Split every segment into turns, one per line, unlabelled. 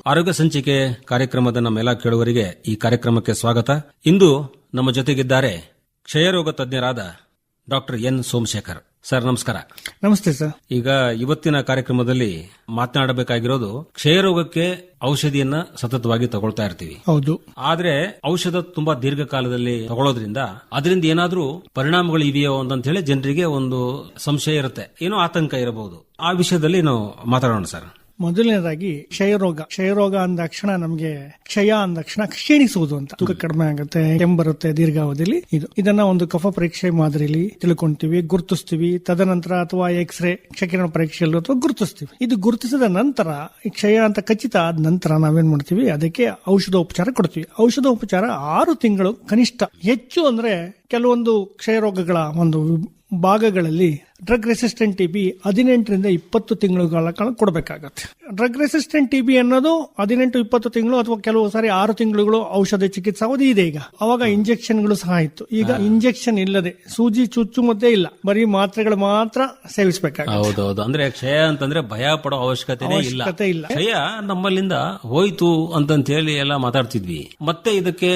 ಆರೋಗ್ಯ ಸಂಚಿಕೆ ಕಾರ್ಯಕ್ರಮದ ನಮ್ಮೆಲ್ಲ ಕೇಳುವರಿಗೆ ಈ ಕಾರ್ಯಕ್ರಮಕ್ಕೆ ಸ್ವಾಗತ. ಇಂದು ನಮ್ಮ ಜೊತೆಗಿದ್ದಾರೆ ಕ್ಷಯರೋಗ ತಜ್ಞರಾದ ಡಾಕ್ಟರ್ ಎನ್ ಸೋಮಶೇಖರ್ ಸರ್. ನಮಸ್ಕಾರ.
ನಮಸ್ತೆ ಸರ್.
ಈಗ ಇವತ್ತಿನ ಕಾರ್ಯಕ್ರಮದಲ್ಲಿ ಮಾತನಾಡಬೇಕಾಗಿರೋದು ಕ್ಷಯರೋಗಕ್ಕೆ ಔಷಧಿಯನ್ನ ಸತತವಾಗಿ ತಗೊಳ್ತಾ ಇರ್ತೀವಿ.
ಹೌದು.
ಆದ್ರೆ ಔಷಧ ತುಂಬಾ ದೀರ್ಘಕಾಲದಲ್ಲಿ ತಗೊಳ್ಳೋದ್ರಿಂದ ಅದರಿಂದ ಏನಾದ್ರೂ ಪರಿಣಾಮಗಳು ಇದೆಯೋ ಅಂತ ಹೇಳಿ ಜನರಿಗೆ ಒಂದು ಸಂಶಯ ಇರುತ್ತೆ, ಏನೋ ಆತಂಕ ಇರಬಹುದು. ಆ ವಿಷಯದಲ್ಲಿ ನಾವು ಮಾತಾಡೋಣ ಸರ್.
ಮೊದಲನೇದಾಗಿ ಕ್ಷಯರೋಗ ಅಂದಾಕ್ಷಣ ನಮಗೆ ಕ್ಷಯ ಅಂದಾಕ್ಷಣ ಕ್ಷೀಣಿಸುವುದು ಅಂತ, ತೂಕ ಕಡಿಮೆ ಆಗುತ್ತೆ, ಕೆಂಬರುತ್ತೆ ದೀರ್ಘಾವಧಿಯಲ್ಲಿ. ಇದನ್ನ ಒಂದು ಕಫ ಪರೀಕ್ಷೆ ಮಾದರಿಯಲ್ಲಿ ತಿಳ್ಕೊಂತೀವಿ, ಗುರುತಿಸ್ತೀವಿ. ತದನಂತರ ಅಥವಾ ಎಕ್ಸ್ರೇ ಕ್ಷಕಿರಣ ಪರೀಕ್ಷೆಯಲ್ಲಿ ಅಥವಾ ಗುರುತಿಸ್ತೀವಿ. ಇದು ಗುರುತಿಸಿದ ನಂತರ ಕ್ಷಯ ಅಂತ ಖಚಿತ ಆದ ನಂತರ ನಾವೇನ್ ಮಾಡ್ತೀವಿ, ಅದಕ್ಕೆ ಔಷಧೋಪಚಾರ ಕೊಡ್ತೀವಿ. ಔಷಧೋಪಚಾರ 6 ತಿಂಗಳು ಕನಿಷ್ಠ. ಹೆಚ್ಚು ಅಂದ್ರೆ ಕೆಲವೊಂದು ಕ್ಷಯರೋಗಗಳ ಒಂದು ಭಾಗಗಳಲ್ಲಿ ಡ್ರಗ್ ರೆಸಿಸ್ಟೆಂಟ್ ಟಿಬಿ 18ರಿಂದ 20 ತಿಂಗಳ ಕಾಲ ಕೊಡಬೇಕಾಗತ್ತೆ. ಡ್ರಗ್ ರೆಸಿಸ್ಟೆಂಟ್ ಟಿಬಿ ಅನ್ನೋದು 18-20 ತಿಂಗಳು ಅಥವಾ ಕೆಲವು ಸಾರಿ 6 ತಿಂಗಳುಗಳು ಔಷಧ ಚಿಕಿತ್ಸೆ ಅವಧಿ ಇದೆ. ಈಗ ಅವಾಗ ಇಂಜೆಕ್ಷನ್ಗಳು ಸಹ ಇತ್ತು. ಈಗ ಇಂಜೆಕ್ಷನ್ ಇಲ್ಲದೆ, ಸೂಜಿ ಚುಚ್ಚುಮದ್ದೇ ಇಲ್ಲ, ಬರೀ ಮಾತ್ರೆಗಳು ಮಾತ್ರ ಸೇವಿಸಬೇಕಾಗುತ್ತೆ.
ಹೌದೌದು. ಅಂದ್ರೆ ಕ್ಷಯ ಅಂತಂದ್ರೆ ಭಯ ಪಡೋ ಅವಶ್ಯಕತೆ ಇಲ್ಲ. ಕ್ಷಯ ನಮ್ಮಲ್ಲಿಂದ ಹೋಯ್ತು ಅಂತ ಹೇಳಿ ಎಲ್ಲ ಮಾತಾಡ್ತಿದ್ವಿ. ಮತ್ತೆ ಇದಕ್ಕೆ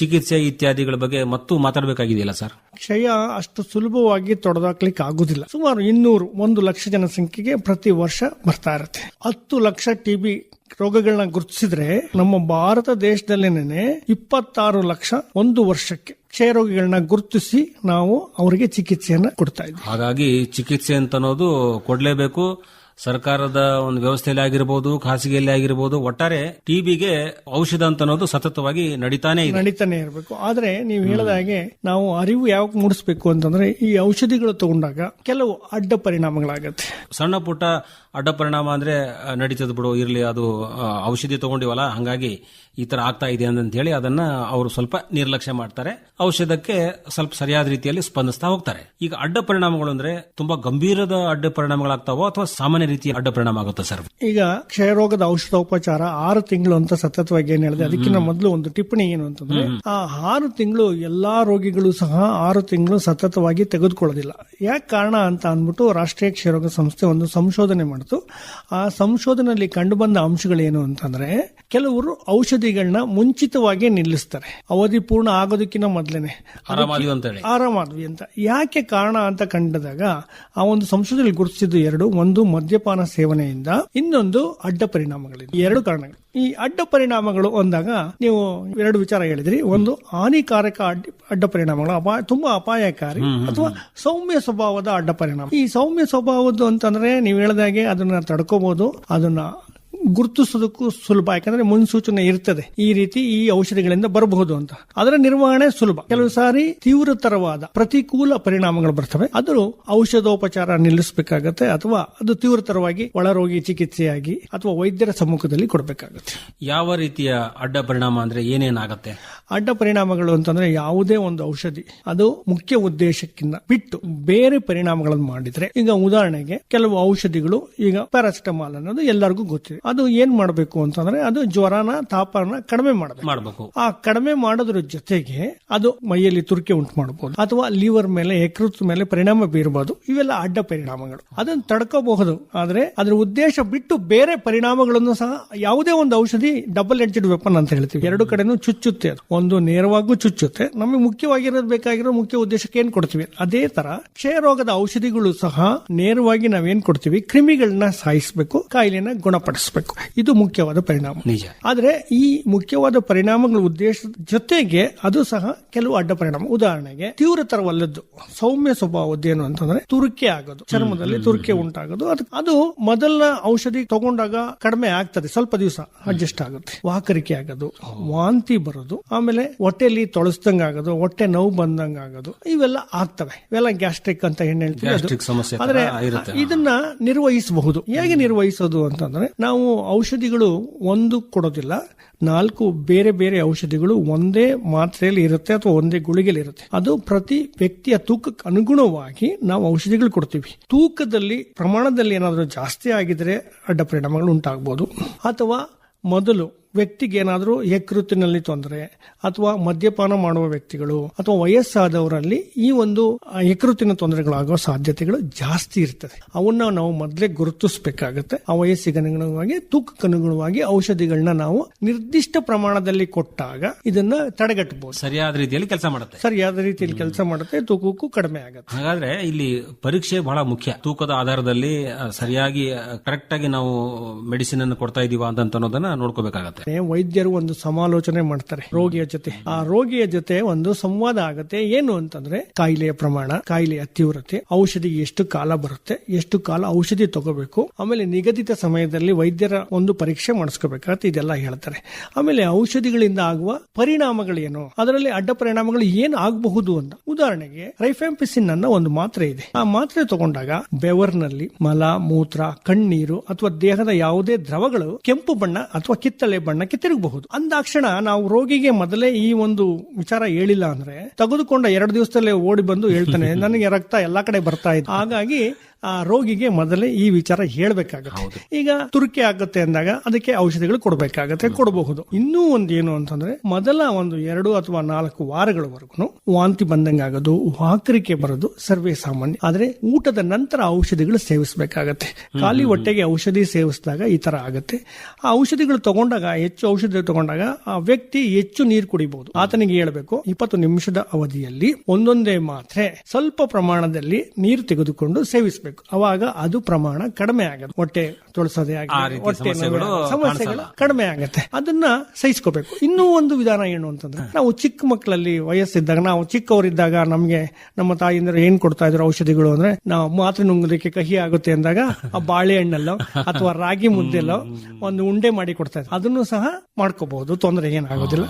ಚಿಕಿತ್ಸೆ ಇತ್ಯಾದಿಗಳ ಬಗ್ಗೆ ಮತ್ತು ಮಾತಾಡಬೇಕಾಗಿದೆಯಲ್ಲ ಸರ್.
ಕ್ಷಯ ಅಷ್ಟು ಸುಲಭವಾಗಿ ತೊಡೆದಾಕ್ಲಿಕ್ಕೆ ಆಗುದಿಲ್ಲ. ಸುಮಾರು 200-1 ಲಕ್ಷ ಜನಸಂಖ್ಯೆಗೆ ಪ್ರತಿ ವರ್ಷ ಬರ್ತಾ ಇರುತ್ತೆ. 10 ಲಕ್ಷ ಟಿಬಿ ರೋಗಗಳನ್ನ ಗುರುತಿಸಿದ್ರೆ ನಮ್ಮ ಭಾರತ ದೇಶದಲ್ಲೇನೆ 26 ಲಕ್ಷ ಒಂದು ವರ್ಷಕ್ಕೆ ಕ್ಷಯರೋಗಿಗಳನ್ನ ಗುರುತಿಸಿ ನಾವು ಅವರಿಗೆ ಚಿಕಿತ್ಸೆಯನ್ನ ಕೊಡ್ತಾ ಇದ್ದೀವಿ.
ಹಾಗಾಗಿ ಚಿಕಿತ್ಸೆ ಅಂತ ಅನ್ನೋದು ಕೊಡ್ಲೇಬೇಕು. ಸರ್ಕಾರದ ಒಂದು ವ್ಯವಸ್ಥೆಯಲ್ಲಿ ಆಗಿರಬಹುದು, ಖಾಸಗಿಯಲ್ಲಿ ಆಗಿರಬಹುದು, ಒಟ್ಟಾರೆ ಟಿಬಿಗೆ ಔಷಧ ಅಂತ ಅನ್ನೋದು ಸತತವಾಗಿ ನಡೀತಾನೆ
ಇರಬೇಕು. ಆದ್ರೆ ನೀವು ಹೇಳಿದ ಹಾಗೆ ನಾವು ಅರಿವು ಯಾವಾಗ ಮೂಡಿಸಬೇಕು ಅಂತಂದ್ರೆ, ಈ ಔಷಧಿಗಳು ತಗೊಂಡಾಗ ಕೆಲವು ಅಡ್ಡ ಪರಿಣಾಮಗಳಾಗತ್ತೆ.
ಸಣ್ಣ ಪುಟ್ಟ ಅಡ್ಡ ಪರಿಣಾಮ ಅಂದ್ರೆ ನಡೀತದ ಬಿಡು, ಇರ್ಲಿ, ಅದು ಔಷಧಿ ತಗೊಂಡಿವಲ್ಲ ಹಾಗಾಗಿ ಈ ತರ ಆಗ್ತಾ ಇದೆ ಅಂತ ಹೇಳಿ ಅದನ್ನ ಅವರು ಸ್ವಲ್ಪ ನಿರ್ಲಕ್ಷ್ಯ ಮಾಡ್ತಾರೆ. ಔಷಧಕ್ಕೆ ಸ್ವಲ್ಪ ಸರಿಯಾದ ರೀತಿಯಲ್ಲಿ ಸ್ಪಂದಿಸ್ತಾ ಹೋಗ್ತಾರೆ. ಈಗ ಅಡ್ಡ ಪರಿಣಾಮಗಳು ಅಂದ್ರೆ ತುಂಬಾ ಗಂಭೀರದ ಅಡ್ಡ ಪರಿಣಾಮಗಳಾಗ್ತಾವೋ ಅಥವಾ ಸಾಮಾನ್ಯ ರೀತಿಯ ಅಡ್ಡ ಪರಿಣಾಮ ಆಗುತ್ತಾ ಸರ್?
ಈಗ ಕ್ಷಯರೋಗದ ಔಷಧೋಪಚಾರ 6 ತಿಂಗಳು ಅಂತ ಸತತವಾಗಿ ಏನ್ ಹೇಳಿದೆ, ಅದಕ್ಕಿಂತ ಮೊದಲು ಒಂದು ಟಿಪ್ಪಣಿ ಏನು ಅಂತಂದ್ರೆ, ಆ 6 ತಿಂಗಳು ಎಲ್ಲಾ ರೋಗಿಗಳು ಸಹ 6 ತಿಂಗಳು ಸತತವಾಗಿ ತೆಗೆದುಕೊಳ್ಳೋದಿಲ್ಲ. ಯಾಕೆ ಕಾರಣ ಅಂತ ಅಂದ್ಬಿಟ್ಟು ರಾಷ್ಟ್ರೀಯ ಕ್ಷಯರೋಗ ಸಂಸ್ಥೆ ಒಂದು ಸಂಶೋಧನೆ ಮಾಡಿತು. ಆ ಸಂಶೋಧನೆಯಲ್ಲಿ ಕಂಡುಬಂದ ಅಂಶಗಳೇನು ಅಂತಂದ್ರೆ, ಕೆಲವರು ಔಷಧಿಗಳನ್ನ ಮುಂಚಿತವಾಗಿ ನಿಲ್ಲಿಸ್ತಾರೆ, ಅವಧಿ ಪೂರ್ಣ ಆಗೋದಕ್ಕಿಂತ ಮೊದಲೇನೆ ಆರಾಮಾದ್ವಿ ಅಂತ. ಯಾಕೆ ಕಾರಣ ಅಂತ ಕಂಡದಾಗ ಆ ಒಂದು ಸಂಶೋಧನೆಯಲ್ಲಿ ಗುರುತಿಸಿದ್ದು 2. ಒಂದು ಮದ್ಯಪಾನ ಸೇವನೆಯಿಂದ, ಇನ್ನೊಂದು ಅಡ್ಡ ಪರಿಣಾಮಗಳಿಂದ. 2 ಕಾರಣಗಳು. ಈ ಅಡ್ಡ ಪರಿಣಾಮಗಳು ಅಂದಾಗ ನೀವು 2 ವಿಚಾರ ಹೇಳಿದ್ರಿ. ಒಂದು ಹಾನಿಕಾರಕ ಅಡ್ಡ ಪರಿಣಾಮಗಳು, ತುಂಬಾ ಅಪಾಯಕಾರಿ ಅಥವಾ ಸೌಮ್ಯ ಸ್ವಭಾವದ ಅಡ್ಡ ಪರಿಣಾಮ. ಈ ಸೌಮ್ಯ ಸ್ವಭಾವದ್ದು ಅಂತಂದ್ರೆ ನೀವು ಹೇಳಿದಾಗೆ ಅದನ್ನ ತಡ್ಕೋಬಹುದು, ಅದನ್ನ ಗುರುತಿಸೋದಕ್ಕೂ ಸುಲಭ. ಯಾಕಂದ್ರೆ ಮುನ್ಸೂಚನೆ ಇರ್ತದೆ ಈ ರೀತಿ ಈ ಔಷಧಿಗಳಿಂದ ಬರಬಹುದು ಅಂತ. ಅದರ ನಿರ್ವಹಣೆ ಸುಲಭ. ಕೆಲವು ಸಾರಿ ತೀವ್ರತರವಾದ ಪ್ರತಿಕೂಲ ಪರಿಣಾಮಗಳು ಬರ್ತವೆ, ಅದು ಔಷಧೋಪಚಾರ ನಿಲ್ಲಿಸಬೇಕಾಗತ್ತೆ ಅಥವಾ ಅದು ತೀವ್ರತರವಾಗಿ ಒಳರೋಗಿ ಚಿಕಿತ್ಸೆಯಾಗಿ ಅಥವಾ ವೈದ್ಯರ ಸಮ್ಮುಖದಲ್ಲಿ ಕೊಡಬೇಕಾಗತ್ತೆ.
ಯಾವ ರೀತಿಯ ಅಡ್ಡ ಪರಿಣಾಮ ಅಂದ್ರೆ ಏನೇನಾಗತ್ತೆ?
ಅಡ್ಡ ಪರಿಣಾಮಗಳು ಅಂತಂದ್ರೆ, ಯಾವುದೇ ಒಂದು ಔಷಧಿ ಅದು ಮುಖ್ಯ ಉದ್ದೇಶಕ್ಕಿಂತ ಬಿಟ್ಟು ಬೇರೆ ಪರಿಣಾಮಗಳನ್ನು ಮಾಡಿದ್ರೆ, ಈಗ ಉದಾಹರಣೆಗೆ ಕೆಲವು ಔಷಧಿಗಳು, ಈಗ ಪ್ಯಾರಾಸಿಟಮಾಲ್ ಅನ್ನೋದು ಎಲ್ಲರಿಗೂ ಗೊತ್ತಿದೆ. ಅದು ಏನ್ ಮಾಡಬೇಕು ಅಂತಂದ್ರೆ, ಅದು ಜ್ವರನ ತಾಪನ ಕಡಿಮೆ ಮಾಡಬೇಕು. ಆ ಕಡಿಮೆ ಮಾಡೋದ್ರ ಜೊತೆಗೆ ಅದು ಮೈಯಲ್ಲಿ ತುರಿಕೆ ಉಂಟು ಮಾಡಬಹುದು ಅಥವಾ ಲಿವರ್ ಮೇಲೆ, ಯಕೃತ್ ಮೇಲೆ ಪರಿಣಾಮ ಬೀರಬಹುದು. ಇವೆಲ್ಲ ಅಡ್ಡ ಪರಿಣಾಮಗಳು. ಅದನ್ನು ತಡ್ಕೋಬಹುದು. ಆದ್ರೆ ಅದರ ಉದ್ದೇಶ ಬಿಟ್ಟು ಬೇರೆ ಪರಿಣಾಮಗಳನ್ನು ಸಹ, ಯಾವುದೇ ಒಂದು ಔಷಧಿ ಡಬಲ್ ಎಡ್ಜೆಡ್ ವೆಪನ್ ಅಂತ ಹೇಳ್ತೀವಿ, 2 ಕಡೆನೂ ಚುಚ್ಚುತ್ತೆ. ಅದು ಒಂದು ನೇರವಾಗೂ ಚುಚ್ಚುತ್ತೆ, ನಮಗೆ ಮುಖ್ಯವಾಗಿರೋದು ಬೇಕಾಗಿರೋ ಮುಖ್ಯ ಉದ್ದೇಶಕ್ಕೆ ಏನ್ ಕೊಡ್ತೀವಿ. ಅದೇ ತರ ಕ್ಷಯರೋಗದ ಔಷಧಿಗಳು ಸಹ ನೇರವಾಗಿ ನಾವೇನ್ ಕೊಡ್ತೀವಿ, ಕ್ರಿಮಿಗಳನ್ನ ಸಾಯಿಸಬೇಕು, ಕಾಯಿಲೆನ ಗುಣಪಡಿಸಬೇಕು. ಇದು ಮುಖ್ಯವಾದ ಪರಿಣಾಮ. ಆದ್ರೆ ಈ ಮುಖ್ಯವಾದ ಪರಿಣಾಮಗಳ ಉದ್ದೇಶದ ಜೊತೆಗೆ ಅದು ಸಹ ಕೆಲವು ಅಡ್ಡ ಪರಿಣಾಮ. ಉದಾಹರಣೆಗೆ ತೀವ್ರತರವಲ್ಲದ್ದು ಸೌಮ್ಯ ಸ್ವಭಾವದ್ದೇನು ಅಂತಂದ್ರೆ, ತುರಿಕೆ ಆಗೋದು, ಚರ್ಮದಲ್ಲಿ ತುರಿಕೆ ಉಂಟಾಗೋದು. ಅದು ಮೊದಲ ಔಷಧಿ ತಗೊಂಡಾಗ ಕಡಿಮೆ ಆಗ್ತದೆ, ಸ್ವಲ್ಪ ದಿವಸ ಅಡ್ಜಸ್ಟ್ ಆಗುತ್ತೆ. ವಾಕರಿಕೆ ಆಗೋದು, ವಾಂತಿ ಬರೋದು, ಆಮೇಲೆ ಹೊಟ್ಟೆಯಲ್ಲಿ ತೊಳಸ್ದಂಗ ಆಗೋದು, ಹೊಟ್ಟೆ ನೋವು ಬಂದಂಗ ಆಗೋದು, ಇವೆಲ್ಲ ಆಗ್ತವೆ. ಇವೆಲ್ಲ ಗ್ಯಾಸ್ಟ್ರಿಕ್ ಅಂತ ಏನ್ ಹೇಳ್ತೀವಿ. ಆದ್ರೆ ಇದನ್ನ ನಿರ್ವಹಿಸಬಹುದು. ಹೇಗೆ ನಿರ್ವಹಿಸೋದು ಅಂತಂದ್ರೆ, ನಾವು ಔಷಧಿಗಳು ಒಂದು ಕೊಡೋದಿಲ್ಲ, 4 ಬೇರೆ ಬೇರೆ ಔಷಧಿಗಳು ಒಂದೇ ಮಾತ್ರೆಯಲ್ಲಿ ಇರುತ್ತೆ ಅಥವಾ ಒಂದೇ ಗುಳಿಗೆಯಲ್ಲಿ ಇರುತ್ತೆ. ಅದು ಪ್ರತಿ ವ್ಯಕ್ತಿಯ ತೂಕಕ್ಕೆ ಅನುಗುಣವಾಗಿ ನಾವು ಔಷಧಿಗಳು ಕೊಡ್ತೀವಿ. ತೂಕದಲ್ಲಿ ಪ್ರಮಾಣದಲ್ಲಿ ಏನಾದರೂ ಜಾಸ್ತಿ ಆಗಿದ್ರೆ ಅಡ್ಡ ಪರಿಣಾಮಗಳು ಉಂಟಾಗಬಹುದು. ಅಥವಾ ಮೊದಲು ವ್ಯಕ್ತಿಗೆ ಏನಾದರೂ ಯಕೃತ್ತಿನಲ್ಲಿ ತೊಂದರೆ ಅಥವಾ ಮದ್ಯಪಾನ ಮಾಡುವ ವ್ಯಕ್ತಿಗಳು ಅಥವಾ ವಯಸ್ಸಾದವರಲ್ಲಿ ಈ ಒಂದು ಯಕೃತ್ತಿನ ತೊಂದರೆಗಳಾಗುವ ಸಾಧ್ಯತೆಗಳು ಜಾಸ್ತಿ ಇರ್ತದೆ. ಅವನ್ನ ನಾವು ಮೊದಲೇ ಗುರುತಿಸಬೇಕಾಗುತ್ತೆ. ಆ ವಯಸ್ಸಿಗೆ ಅನುಗುಣವಾಗಿ ತೂಕಕ್ಕನುಗುಣವಾಗಿ ಔಷಧಿಗಳನ್ನ ನಾವು ನಿರ್ದಿಷ್ಟ ಪ್ರಮಾಣದಲ್ಲಿ ಕೊಟ್ಟಾಗ ಇದನ್ನ ತಡೆಗಟ್ಟಬಹುದು.
ಸರಿಯಾದ ರೀತಿಯಲ್ಲಿ ಕೆಲಸ ಮಾಡುತ್ತೆ.
ಸರಿಯಾದ ರೀತಿಯಲ್ಲಿ ಕೆಲಸ ಮಾಡುತ್ತೆ, ತೂಕಕ್ಕೂ ಕಡಿಮೆ ಆಗುತ್ತೆ.
ಹಾಗಾದ್ರೆ ಇಲ್ಲಿ ಪರೀಕ್ಷೆ ಬಹಳ ಮುಖ್ಯ. ತೂಕದ ಆಧಾರದಲ್ಲಿ ಸರಿಯಾಗಿ ಕರೆಕ್ಟ್ ಆಗಿ ನಾವು ಮೆಡಿಸಿನ್ ಅನ್ನು ಕೊಡ್ತಾ ಇದೀವ ಅಂತ ಅನ್ನೋದನ್ನ ನೋಡ್ಕೋಬೇಕಾಗತ್ತೆ.
ವೈದ್ಯರು ಒಂದು ಸಮಾಲೋಚನೆ ಮಾಡ್ತಾರೆ ರೋಗಿಯ ಜೊತೆ. ಆ ರೋಗಿಯ ಜೊತೆ ಒಂದು ಸಂವಾದ ಆಗುತ್ತೆ. ಏನು ಅಂತಂದ್ರೆ ಕಾಯಿಲೆಯ ಪ್ರಮಾಣ, ಕಾಯಿಲೆಯ ತೀವ್ರತೆ, ಔಷಧಿ ಎಷ್ಟು ಕಾಲ ಬರುತ್ತೆ, ಎಷ್ಟು ಕಾಲ ಔಷಧಿ ತಗೋಬೇಕು, ಆಮೇಲೆ ನಿಗದಿತ ಸಮಯದಲ್ಲಿ ವೈದ್ಯರ ಒಂದು ಪರೀಕ್ಷೆ ಮಾಡಿಸ್ಕೋಬೇಕಾಗತ್ತೆ. ಇದೆಲ್ಲ ಹೇಳ್ತಾರೆ. ಆಮೇಲೆ ಔಷಧಿಗಳಿಂದ ಆಗುವ ಪರಿಣಾಮಗಳೇನು, ಅದರಲ್ಲಿ ಅಡ್ಡ ಪರಿಣಾಮಗಳು ಏನು ಆಗಬಹುದು ಅಂತ. ಉದಾಹರಣೆಗೆ ರೈಫಾಂಪಿಸಿನ್ ಅನ್ನೋ ಒಂದು ಮಾತ್ರೆ ಇದೆ. ಆ ಮಾತ್ರೆ ತಗೊಂಡಾಗ ಬೆವರ್ನಲ್ಲಿ ಮಲ, ಮೂತ್ರ, ಕಣ್ಣೀರು ಅಥವಾ ದೇಹದ ಯಾವುದೇ ದ್ರವಗಳು ಕೆಂಪು ಬಣ್ಣ ಅಥವಾ ಕಿತ್ತಳೆ ಬಣ್ಣಕ್ಕೆ ತಿರುಗಬಹುದು. ಅಂದಾಕ್ಷಣ ನಾವು ರೋಗಿಗೆ ಮೊದಲೇ ಈ ಒಂದು ವಿಚಾರ ಹೇಳಿಲ್ಲ ಅಂದ್ರೆ ತೆಗೆದುಕೊಂಡ 2 ದಿವಸದಲ್ಲೇ ಓಡಿ ಬಂದು ಹೇಳ್ತಾನೆ ನನಗೆ ರಕ್ತ ಎಲ್ಲಾ ಕಡೆ ಬರ್ತಾ ಇದೆ. ಹಾಗಾಗಿ ಆ ರೋಗಿಗೆ ಮೊದಲೇ ಈ ವಿಚಾರ ಹೇಳ್ಬೇಕಾಗುತ್ತೆ. ಈಗ ತುರ್ಕೆ ಆಗುತ್ತೆ ಅಂದಾಗ ಅದಕ್ಕೆ ಔಷಧಿಗಳು ಕೊಡಬೇಕಾಗತ್ತೆ, ಕೊಡಬಹುದು. ಇನ್ನೂ ಒಂದು ಏನು ಅಂತಂದ್ರೆ ಮೊದಲ ಒಂದು 2 ಅಥವಾ 4 ವಾರಗಳವರೆಗೂ ವಾಂತಿ ಬಂದಂಗಾಗೋದು, ವಾಕರಿಕೆ ಬರೋದು ಸರ್ವೇ ಸಾಮಾನ್ಯ. ಆದ್ರೆ ಊಟದ ನಂತರ ಔಷಧಿಗಳು ಸೇವಿಸಬೇಕಾಗತ್ತೆ. ಖಾಲಿ ಹೊಟ್ಟೆಗೆ ಔಷಧಿ ಸೇವಿಸಿದಾಗ ಈ ತರ ಆಗುತ್ತೆ. ಆ ಔಷಧಿಗಳು ತಗೊಂಡಾಗ, ಹೆಚ್ಚು ಔಷಧಿ ತಗೊಂಡಾಗ ಆ ವ್ಯಕ್ತಿ ಹೆಚ್ಚು ನೀರು ಕುಡಿಬಹುದು. ಆತನಿಗೆ ಹೇಳ್ಬೇಕು 20 ನಿಮಿಷದ ಅವಧಿಯಲ್ಲಿ ಒಂದೊಂದೇ ಮಾತ್ರೆ ಸ್ವಲ್ಪ ಪ್ರಮಾಣದಲ್ಲಿ ನೀರು ತೆಗೆದುಕೊಂಡು ಸೇವಿಸಬೇಕು. ಅವಾಗ ಅದು ಪ್ರಮಾಣ ಕಡಿಮೆ ಆಗುತ್ತೆ. ಹೊಟ್ಟೆ ತೊಳಸೋದೇ ಆಗಲಿ, ಹೊಟ್ಟೆ ಸಮಸ್ಯೆಗಳು ಕಡಿಮೆ ಆಗುತ್ತೆ. ಅದನ್ನ ಸಹಿಸ್ಕೋಬೇಕು. ಇನ್ನೂ ಒಂದು ವಿಧಾನ ಏನು ಅಂತಂದ್ರೆ, ನಾವು ಚಿಕ್ಕ ಮಕ್ಕಳಲ್ಲಿ ವಯಸ್ಸಿದ್ದಾಗ, ನಾವು ಚಿಕ್ಕವರಿದ್ದಾಗ ನಮ್ಗೆ ನಮ್ಮ ತಾಯಿಂದರು ಏನ್ ಕೊಡ್ತಾ ಇದ್ರು ಔಷಧಿಗಳು ಅಂದ್ರೆ, ನಾವು ಮಾತ್ರೆ ನುಂಗೋದಕ್ಕೆ ಕಹಿ ಆಗುತ್ತೆ ಅಂದಾಗ ಆ ಬಾಳೆಹಣ್ಣಲ್ಲೋ ಅಥವಾ ರಾಗಿ ಮುದ್ದೆಲ್ಲೋ ಒಂದು ಉಂಡೆ ಮಾಡಿ ಕೊಡ್ತಾ ಇದ್ರು. ಅದನ್ನು ಸಹ ಮಾಡ್ಕೋಬಹುದು, ತೊಂದರೆ ಏನಾಗೋದಿಲ್ಲ.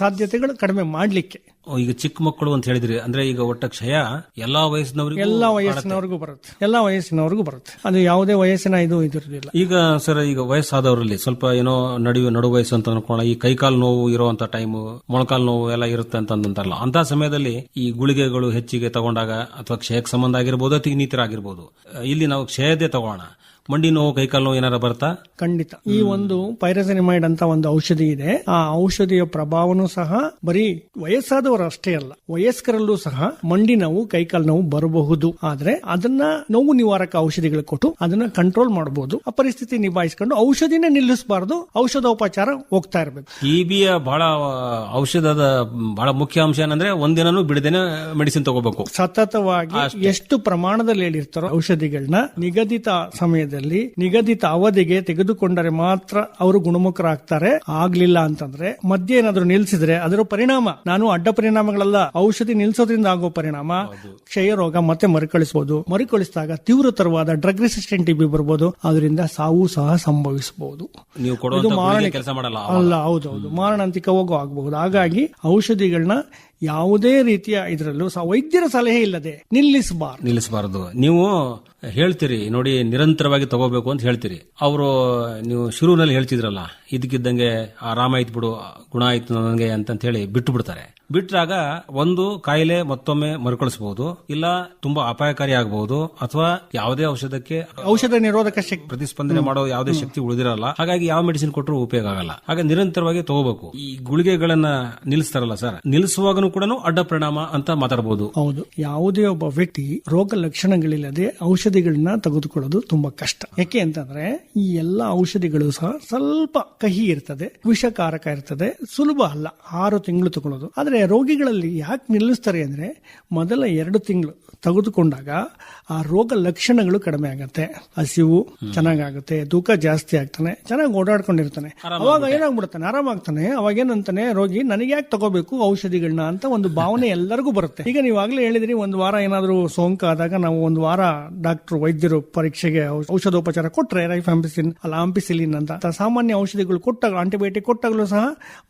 ಸಾಧ್ಯತೆಗಳು ಕಡಿಮೆ ಮಾಡ್ಲಿಕ್ಕೆ.
ಈಗ ಚಿಕ್ಕ ಮಕ್ಕಳು ಅಂತ ಹೇಳಿದ್ರಿ, ಅಂದ್ರೆ ಈಗ ಒಟ್ಟ ಕ್ಷಯ ಎಲ್ಲಾ
ವಯಸ್ಸಿನವರಿಗೂ ಬರುತ್ತೆ. ಅದು ಯಾವುದೇ ವಯಸ್ಸಿನ ಇದು ಇದಿರೋದಿಲ್ಲ.
ಈಗ ಸರ್, ಈಗ ವಯಸ್ಸಾದವರಲ್ಲಿ ಸ್ವಲ್ಪ ಏನೋ ನಡು ವಯಸ್ಸು ಅಂತ ಅನ್ಕೊಳ್ಳ, ಈ ಕೈಕಾಲು ನೋವು ಇರುವಂತ ಟೈಮ್, ಮೊಳಕಾಲು ನೋವು ಎಲ್ಲ ಇರುತ್ತೆ ಅಂತಂತಾರಲ್ಲ, ಅಂತ ಸಮಯದಲ್ಲಿ ಈ ಗುಳಿಗೆಗಳು ಹೆಚ್ಚಿಗೆ ತಗೊಂಡಾಗ ಅಥವಾ ಕ್ಷಯಕ್ಕೆ ಸಂಬಂಧ ಆಗಿರ್ಬೋದು ಅಥವಾ ಇನ್ನಿತರ ಆಗಿರ್ಬೋದು, ಇಲ್ಲಿ ನಾವು ಕ್ಷಯದೇ ತಗೋಣ, ಮಂಡಿ ನೋವು, ಕೈಕಾಲು ನೋವು ಏನಾರ ಬರ್ತಾ?
ಖಂಡಿತ. ಈ ಒಂದು ಪೈರಸಿನಿಮೈಡ್ ಅಂತ ಒಂದು ಔಷಧಿ ಇದೆ. ಆ ಔಷಧಿಯ ಪ್ರಭಾವನೂ ಸಹ ಬರೀ ವಯಸ್ಸಾದವರು ಅಷ್ಟೇ ಅಲ್ಲ, ವಯಸ್ಕರಲ್ಲೂ ಸಹ ಮಂಡಿ ನೋವು, ಕೈಕಾಲು ನೋವು ಬರಬಹುದು. ಆದ್ರೆ ಅದನ್ನ ನೋವು ನಿವಾರಕ ಔಷಧಿಗಳು ಕೊಟ್ಟು ಅದನ್ನ ಕಂಟ್ರೋಲ್ ಮಾಡಬಹುದು. ಆ ಪರಿಸ್ಥಿತಿ ನಿಭಾಯಿಸಿಕೊಂಡು ಔಷಧಿನೇ ನಿಲ್ಲಿಸಬಾರದು, ಔಷಧೋಪಚಾರ ಹೋಗ್ತಾ ಇರಬೇಕು.
ಟಿಬಿಯ ಬಹಳ ಔಷಧದ ಬಹಳ ಮುಖ್ಯ ಅಂಶ ಏನಂದ್ರೆ ಒಂದಿನೂ ಬಿಡದೇನೆ ಮೆಡಿಸಿನ್ ತಗೋಬೇಕು.
ಸತತವಾಗಿ ಎಷ್ಟು ಪ್ರಮಾಣದಲ್ಲಿ ಹೇಳಿರ್ತಾರೋ ಔಷಧಿಗಳನ್ನ ನಿಗದಿತ ಸಮಯದಲ್ಲಿ ನಿಗದಿತ ಅವಧಿಗೆ ತೆಗೆದುಕೊಂಡರೆ ಮಾತ್ರ ಅವರು ಗುಣಮುಖರಾಗ್ತಾರೆ. ಆಗ್ಲಿಲ್ಲ ಅಂತಂದ್ರೆ ಮಧ್ಯೆ ಏನಾದ್ರು ನಿಲ್ಸಿದ್ರೆ ಅದರ ಪರಿಣಾಮ, ನಾನು ಅಡ್ಡ ಪರಿಣಾಮಗಳಲ್ಲ, ಔಷಧಿ ನಿಲ್ಸೋದ್ರಿಂದ ಆಗೋ ಪರಿಣಾಮ ಕ್ಷಯ ರೋಗ ಮತ್ತೆ ಮರುಕಳಿಸಬಹುದು. ಮರುಕಳಿಸಿದಾಗ ತೀವ್ರತರವಾದ ಡ್ರಗ್ ರೆಸಿಸ್ಟೆಂಟ್ ಟಿಬಿ ಬರಬಹುದು. ಅದರಿಂದ ಸಾವು ಸಹ ಸಂಭವಿಸಬಹುದು. ಅಲ್ಲ, ಹೌದೌದು, ಮಾರಣಾಂತಿಕವಾಗೂ ಆಗಬಹುದು. ಹಾಗಾಗಿ ಔಷಧಿಗಳನ್ನ ಯಾವುದೇ ರೀತಿಯ ಇದರಲ್ಲೂ ವೈದ್ಯರ ಸಲಹೆ ಇಲ್ಲದೆ ನಿಲ್ಲಿಸಬಾರದು.
ನೀವು ಹೇಳ್ತೀರಿ ನೋಡಿ, ನಿರಂತರವಾಗಿ ತಗೋಬೇಕು ಅಂತ ಹೇಳ್ತೀರಿ. ಅವರು ನೀವು ಶುರುವಿನಲ್ಲಿ ಹೇಳ್ತಿದ್ರಲ್ಲ, ಇದಕ್ಕಿದ್ದಂಗೆ ಆರಾಮ ಆಯ್ತು ಬಿಡು, ಗುಣ ಆಯ್ತು ನನಗೆ ಅಂತ ಹೇಳಿ ಬಿಟ್ಟು ಬಿಡ್ತಾರೆ. ಬಿಟ್ಟಾಗ ಒಂದು ಕಾಯಿಲೆ ಮತ್ತೊಮ್ಮೆ ಮರುಕಳಿಸಬಹುದು, ಇಲ್ಲ ತುಂಬಾ ಅಪಾಯಕಾರಿ ಆಗಬಹುದು, ಅಥವಾ ಯಾವುದೇ ಔಷಧ
ನಿರೋಧಕ ಶಕ್ತಿ
ಪ್ರತಿಸ್ಪಂದನೆ ಮಾಡೋ ಯಾವುದೇ ಶಕ್ತಿ ಉಳಿದಿರಲ್ಲ. ಹಾಗಾಗಿ ಯಾವ ಮೆಡಿಸಿನ್ ಕೊಟ್ಟರು ಉಪಯೋಗ ಆಗಲ್ಲ. ಹಾಗೆ ನಿರಂತರವಾಗಿ ತಗೋಬೇಕು. ಈ ಗುಳಿಗೆಗಳನ್ನ ನಿಲ್ಲಿಸ್ತಾರಲ್ಲ ಸರ್, ನಿಲ್ಲಿಸುವಾಗನೂ ಕೂಡ ಅಡ್ಡ ಪರಿಣಾಮ ಅಂತ ಮಾತಾಡಬಹುದು.
ಹೌದು, ಯಾವುದೇ ಒಬ್ಬ ವ್ಯಕ್ತಿ ರೋಗ ಲಕ್ಷಣಗಳಿಲ್ಲದೆ ಔಷಧಿಗಳನ್ನ ತೆಗೆದುಕೊಳ್ಳೋದು ತುಂಬಾ ಕಷ್ಟ. ಯಾಕೆ ಅಂತಂದ್ರೆ ಈ ಎಲ್ಲಾ ಔಷಧಿಗಳು ಸಹ ಸ್ವಲ್ಪ ಕಹಿ ಇರ್ತದೆ, ವಿಷಕಾರಕ ಇರ್ತದೆ, ಸುಲಭ ಅಲ್ಲ 6 ತಿಂಗಳು ತಗೊಳ್ಳೋದು. ಆದ್ರೆ ರೋಗಿಗಳಲ್ಲಿ ಯಾಕೆ ನಿಲ್ಲಿಸ್ತಾರೆ ಅಂದ್ರೆ, ಮೊದಲ 2 ತಿಂಗಳು ತೆಗೆದುಕೊಂಡಾಗ ಆ ರೋಗ ಲಕ್ಷಣಗಳು ಕಡಿಮೆ ಆಗತ್ತೆ, ಹಸಿವು ಚೆನ್ನಾಗಾಗುತ್ತೆ, ತೂಕ ಜಾಸ್ತಿ ಆಗ್ತಾನೆ, ಚೆನ್ನಾಗಿ ಓಡಾಡ್ಕೊಂಡಿರ್ತಾನೆ. ಅವಾಗ ಏನಾಗ್ಬಿಡ್ತಾನೆ, ಆರಾಮಾಗ್ತಾನೆ. ಅವಾಗ ಏನಂತಾನೆ ರೋಗಿ, ನನಗೆ ಯಾಕೆ ತಗೋಬೇಕು ಔಷಧಿಗಳನ್ನ ಅಂತ ಒಂದು ಭಾವನೆ ಎಲ್ಲರಿಗೂ ಬರುತ್ತೆ. ಈಗ ನೀವಾಗ್ಲೇ ಹೇಳಿದ್ರಿ, 1 ವಾರ ಏನಾದ್ರು ಸೋಂಕು ಆದಾಗ ನಾವು 1 ವಾರ ವೈದ್ಯರು ಪರೀಕ್ಷೆಗೆ ಔಷಧೋಪಚಾರ ಕೊಟ್ರೆ, ರೈಫಾಂಪಿಸಿನ್ ಅಲ್ಲ ಆಂಪಿಸಿಲಿನ್ ಅಂತ ಸಾಮಾನ್ಯ ಔಷಧಿಗಳು ಕೊಟ್ಟಾಗ, ಆಂಟಿಬಯೋಟಿಕ್ ಕೊಟ್ಟಾಗಲೂ ಸಹ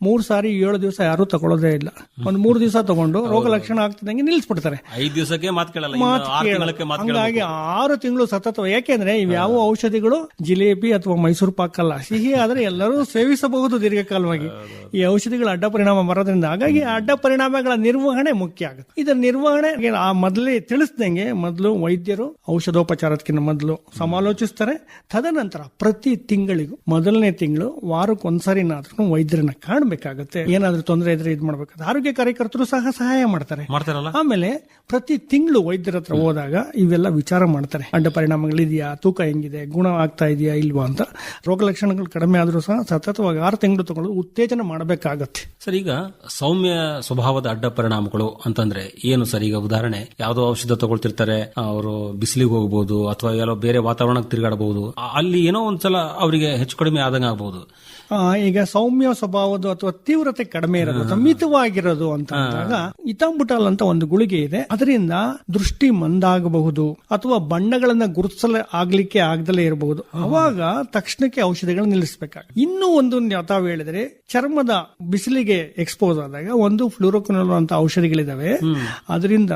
3 ಸಾರಿ 7 ದಿವಸ ಯಾರು ತಗೊಳ್ಳೋದೇ ಇಲ್ಲ. 3 ದಿವಸ ತಗೊಂಡು ರೋಗ ಲಕ್ಷಣ ಆಗ್ತಿದ್ದಂಗೆ ನಿಲ್ಲಿಸ್ಬಿಡ್ತಾರೆ.
5 ದಿವಸಕ್ಕೆ ಮಾತು ಕೇಳಲ್ಲ.
ಹಂಗಾಗಿ 6 ತಿಂಗಳು ಸತತ. ಯಾಕೆಂದ್ರೆ ಇವ್ಯಾವ ಔಷಧಿಗಳು ಜಿಲೇಬಿ ಅಥವಾ ಮೈಸೂರು ಪಾಕ್ ಅಲ್ಲ, ಸಿಹಿ ಆದ್ರೆ ಎಲ್ಲರೂ ಸೇವಿಸಬಹುದು ದೀರ್ಘಕಾಲವಾಗಿ. ಈ ಔಷಧಿಗಳ ಅಡ್ಡ ಪರಿಣಾಮ ಬರೋದ್ರಿಂದ, ಹಾಗಾಗಿ ಅಡ್ಡ ಪರಿಣಾಮಗಳ ನಿರ್ವಹಣೆ ಮುಖ್ಯ ಆಗುತ್ತೆ. ಇದರ ನಿರ್ವಹಣೆ ಮೊದಲೇ ತಿಳಿಸ್ದಂಗೆ, ಮೊದಲು ವೈದ್ಯರು ಔಷಧೋಪಚಾರಕ್ಕಿಂತ ಮೊದಲು ಸಮಾಲೋಚನೆ ಸೂಚಿಸ್ತಾರೆ. ತದನಂತರ ಪ್ರತಿ ತಿಂಗಳಿಗೂ ಮೊದಲನೇ ತಿಂಗಳು ವಾರಕ್ಕೊಂದ್ಸರಿನಾದ್ರೂ ವೈದ್ಯರನ್ನ ಕಾಣಬೇಕಾಗುತ್ತೆ. ಏನಾದ್ರೂ ತೊಂದರೆ ಇದ್ರೆ ಇದು ಮಾಡ್ಬೇಕಾಗುತ್ತೆ. ಆರೋಗ್ಯ ಕಾರ್ಯಕರ್ತರು ಸಹ ಸಹಾಯ ಮಾಡ್ತಾರಲ್ಲ. ಆಮೇಲೆ ಪ್ರತಿ ತಿಂಗಳು ವೈದ್ಯರ ಹತ್ರ ಹೋದಾಗ ಇವೆಲ್ಲ ವಿಚಾರ ಮಾಡ್ತಾರೆ. ಅಡ್ಡ ಪರಿಣಾಮಗಳಿದೆಯಾ, ತೂಕ ಹೆಂಗಿದೆ, ಗುಣ ಆಗ್ತಾ ಇದೆಯಾ ಇಲ್ವಾ ಅಂತ. ರೋಗ ಲಕ್ಷಣಗಳು ಕಡಿಮೆ ಆದ್ರೂ ಸಹ ಸತತವಾಗಿ 6 ತಿಂಗಳು ತಗೊಳ್ಳೋದು ಉತ್ತೇಜನ ಮಾಡಬೇಕಾಗತ್ತೆ.
ಸರ್, ಈಗ ಸೌಮ್ಯ ಸ್ವಭಾವದ ಅಡ್ಡ ಪರಿಣಾಮಗಳು ಅಂತಂದ್ರೆ ಏನು ಸರ್? ಈಗ ಉದಾಹರಣೆ, ಯಾವುದೋ ಔಷಧ ತಗೊಳ್ತಿರ್ತಾರೆ, ಅವರು ಬಿಸಿಲಿಗೆ ಹೋಗಬಹುದು ಅಥವಾ ಎಲ್ಲೋ ಬೇರೆ ವಾತಾವರಣಕ್ಕೆ ತಿರುಗಾಡಬಹುದು, ಅಲ್ಲಿ ಏನೋ ಒಂದ್ಸಲ ಅವರಿಗೆ ಹೆಚ್ಚು ಕಡಿಮೆ ಆದಂಗ ಆಗಬಹುದು.
ಈಗ ಸೌಮ್ಯ ಸ್ವಭಾವದ ಅಥವಾ ತೀವ್ರತೆ ಕಡಿಮೆ ಇರೋದು ಅಥವಾ ಮಿತವಾಗಿರೋದು ಅಂತ ಅಂದಾಗ ಇತಾಂಬುಟಾಲ್ ಅಂತ ಒಂದು ಗುಳಿಗೆ ಇದೆ. ಅದರಿಂದ ದೃಷ್ಟಿ ಮಂದಾಗಬಹುದು ಅಥವಾ ಬಣ್ಣಗಳನ್ನ ಗುರುತಿಸಲು ಆಗ್ಲಿಕ್ಕೆ ಆಗದಲ್ಲೇ ಇರಬಹುದು. ಅವಾಗ ತಕ್ಷಣಕ್ಕೆ ಔಷಧಿಗಳನ್ನ ನಿಲ್ಲಿಸಬೇಕಾಗುತ್ತೆ. ಇನ್ನೂ ಒಂದು ತಾವು ಹೇಳಿದ್ರೆ, ಚರ್ಮದ ಬಿಸಿಲಿಗೆ ಎಕ್ಸ್ಪೋಸ್ ಆದಾಗ ಒಂದು ಫ್ಲೂರೋಕ್ವಿನೋಲ್ ಅಂತ ಔಷಧಿಗಳಿದಾವೆ. ಅದರಿಂದ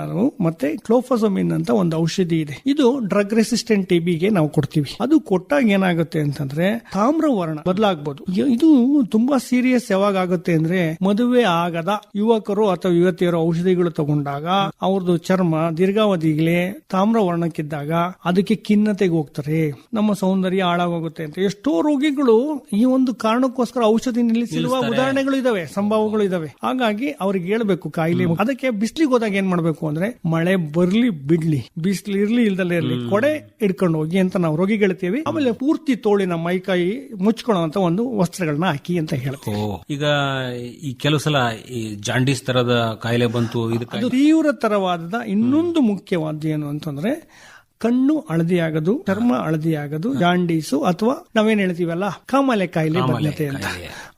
ಮತ್ತೆ ಕ್ಲೋಫಾಸಮಿನ್ ಅಂತ ಒಂದು ಔಷಧಿ ಇದೆ. ಇದು ಡ್ರಗ್ ರೆಸಿಸ್ಟೆಂಟ್ ಟಿಬಿಗೆ ನಾವು ಕೊಡ್ತೀವಿ. ಅದು ಕೊಟ್ಟಾಗ ಏನಾಗುತ್ತೆ ಅಂತಂದ್ರೆ ತಾಮ್ರವರ್ಣ ಬದಲಾಗಬಹುದು. ಇದು ತುಂಬಾ ಸೀರಿಯಸ್ ಯಾವಾಗ ಆಗುತ್ತೆ ಅಂದ್ರೆ, ಮದುವೆ ಆಗದ ಯುವಕರು ಅಥವಾ ಯುವತಿಯರು ಔಷಧಿಗಳು ತಗೊಂಡಾಗ ಅವ್ರದ್ದು ಚರ್ಮ ದೀರ್ಘಾವಧಿಗೆ ತಾಮ್ರವರ್ಣಕ್ಕಿದ್ದಾಗ ಅದಕ್ಕೆ ಖಿನ್ನತೆಗೆ ಹೋಗ್ತಾರೆ, ನಮ್ಮ ಸೌಂದರ್ಯ ಹಾಳಾಗೋಗುತ್ತೆ ಅಂತ ಎಷ್ಟೋ ರೋಗಿಗಳು ಈ ಒಂದು ಕಾರಣಕ್ಕೋಸ್ಕರ ಔಷಧಿ ನಿಲ್ಲಿಸಿರುವ ಉದಾಹರಣೆಗಳು ಇದಾವೆ, ಸಂಭವಗಳು ಇದಾವೆ. ಹಾಗಾಗಿ ಅವ್ರಿಗೆ ಹೇಳ್ಬೇಕು ಕಾಯಿಲೆ. ಅದಕ್ಕೆ ಬಿಸಿಲಿಗೆ ಹೋದಾಗ ಏನ್ ಮಾಡ್ಬೇಕು ಅಂದ್ರೆ, ಮಳೆ ಬರ್ಲಿ ಬಿಡ್ಲಿ, ಬಿಸಿಲು ಇರ್ಲಿ ಇಲ್ದಲ್ಲೇ ಇರ್ಲಿ, ಕೊಡೆ ಹಿಡ್ಕೊಂಡು ಹೋಗಿ ಅಂತ ನಾವು ರೋಗಿ ಹೇಳ್ತೀವಿ. ಆಮೇಲೆ ಪೂರ್ತಿ ತೋಳಿನ ಮೈಕೈ ಮುಚ್ಕೊಳ್ಳುವಂತ ಒಂದು ವಸ್ತ್ರಗಳನ್ನ ಹಾಕಿ ಅಂತ ಹೇಳ್ತೀವಿ.
ಈಗ ಈ ಕೆಲವು ಸಲ ಈ ಜಾಂಡೀಸ್ ತರದ ಕಾಯಿಲೆ ಬಂತು,
ಅದು ತೀವ್ರ ತರವಾದ ಇನ್ನೊಂದು ಮುಖ್ಯವಾದ ಏನು ಅಂತಂದ್ರೆ, ಕಣ್ಣು ಹಳದಿಯಾಗದು, ಚರ್ಮ ಹಳದಿಯಾಗದು, ಜಾಂಡೀಸು ಅಥವಾ ನಾವೇನ್ ಹೇಳ್ತೀವಲ್ಲ ಕಾಮಾಲೆ ಕಾಯಿಲೆ ಬದಲತೆ ಅಂತ,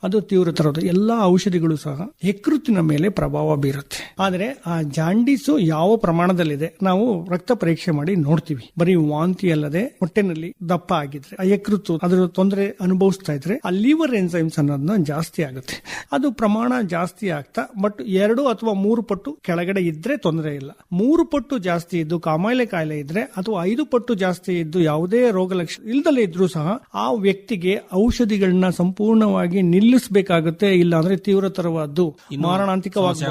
ಅದು ತೀವ್ರ ತರದ್ದು. ಎಲ್ಲಾ ಔಷಧಿಗಳು ಸಹ ಯಕೃತ್ತಿನ ಮೇಲೆ ಪ್ರಭಾವ ಬೀರುತ್ತೆ. ಆದ್ರೆ ಆ ಜಾಂಡೀಸು ಯಾವ ಪ್ರಮಾಣದಲ್ಲಿದೆ ನಾವು ರಕ್ತ ಪರೀಕ್ಷೆ ಮಾಡಿ ನೋಡ್ತೀವಿ. ಬರೀ ವಾಂತಿ ಅಲ್ಲದೆ ಹೊಟ್ಟೆನಲ್ಲಿ ದಪ್ಪ ಆಗಿದ್ರೆ, ಆ ಯಕೃತ್ತು ಅದರ ತೊಂದರೆ ಅನುಭವಿಸ್ತಾ ಇದ್ರೆ, ಆ ಲಿವರ್ ಎನ್ಸೈಮ್ಸ್ ಅನ್ನೋದನ್ನ ಜಾಸ್ತಿ ಆಗುತ್ತೆ. ಅದು ಪ್ರಮಾಣ ಜಾಸ್ತಿ ಆಗ್ತಾ, ಬಟ್ 2 ಅಥವಾ 3 ಪಟ್ಟು ಕೆಳಗಡೆ ಇದ್ರೆ ತೊಂದರೆ ಇಲ್ಲ. 3 ಪಟ್ಟು ಜಾಸ್ತಿ ಇದ್ದು ಕಾಮಾಲೆ ಕಾಯಿಲೆ ಇದ್ರೆ ಅಥವಾ 5 ಪಟ್ಟು ಜಾಸ್ತಿ ಇದ್ದು ಯಾವುದೇ ರೋಗ ಲಕ್ಷಣ ಇಲ್ದಲೇ ಇದ್ರೂ ಸಹ ಆ ವ್ಯಕ್ತಿಗೆ ಔಷಧಿಗಳನ್ನ ಸಂಪೂರ್ಣವಾಗಿ ನಿಲ್ಲಿಸಬೇಕಾಗುತ್ತೆ. ಇಲ್ಲ ಅಂದ್ರೆ ತೀವ್ರತರವಾದ್ದು ಮಾರಣಾಂತಿಕವಾಗಿ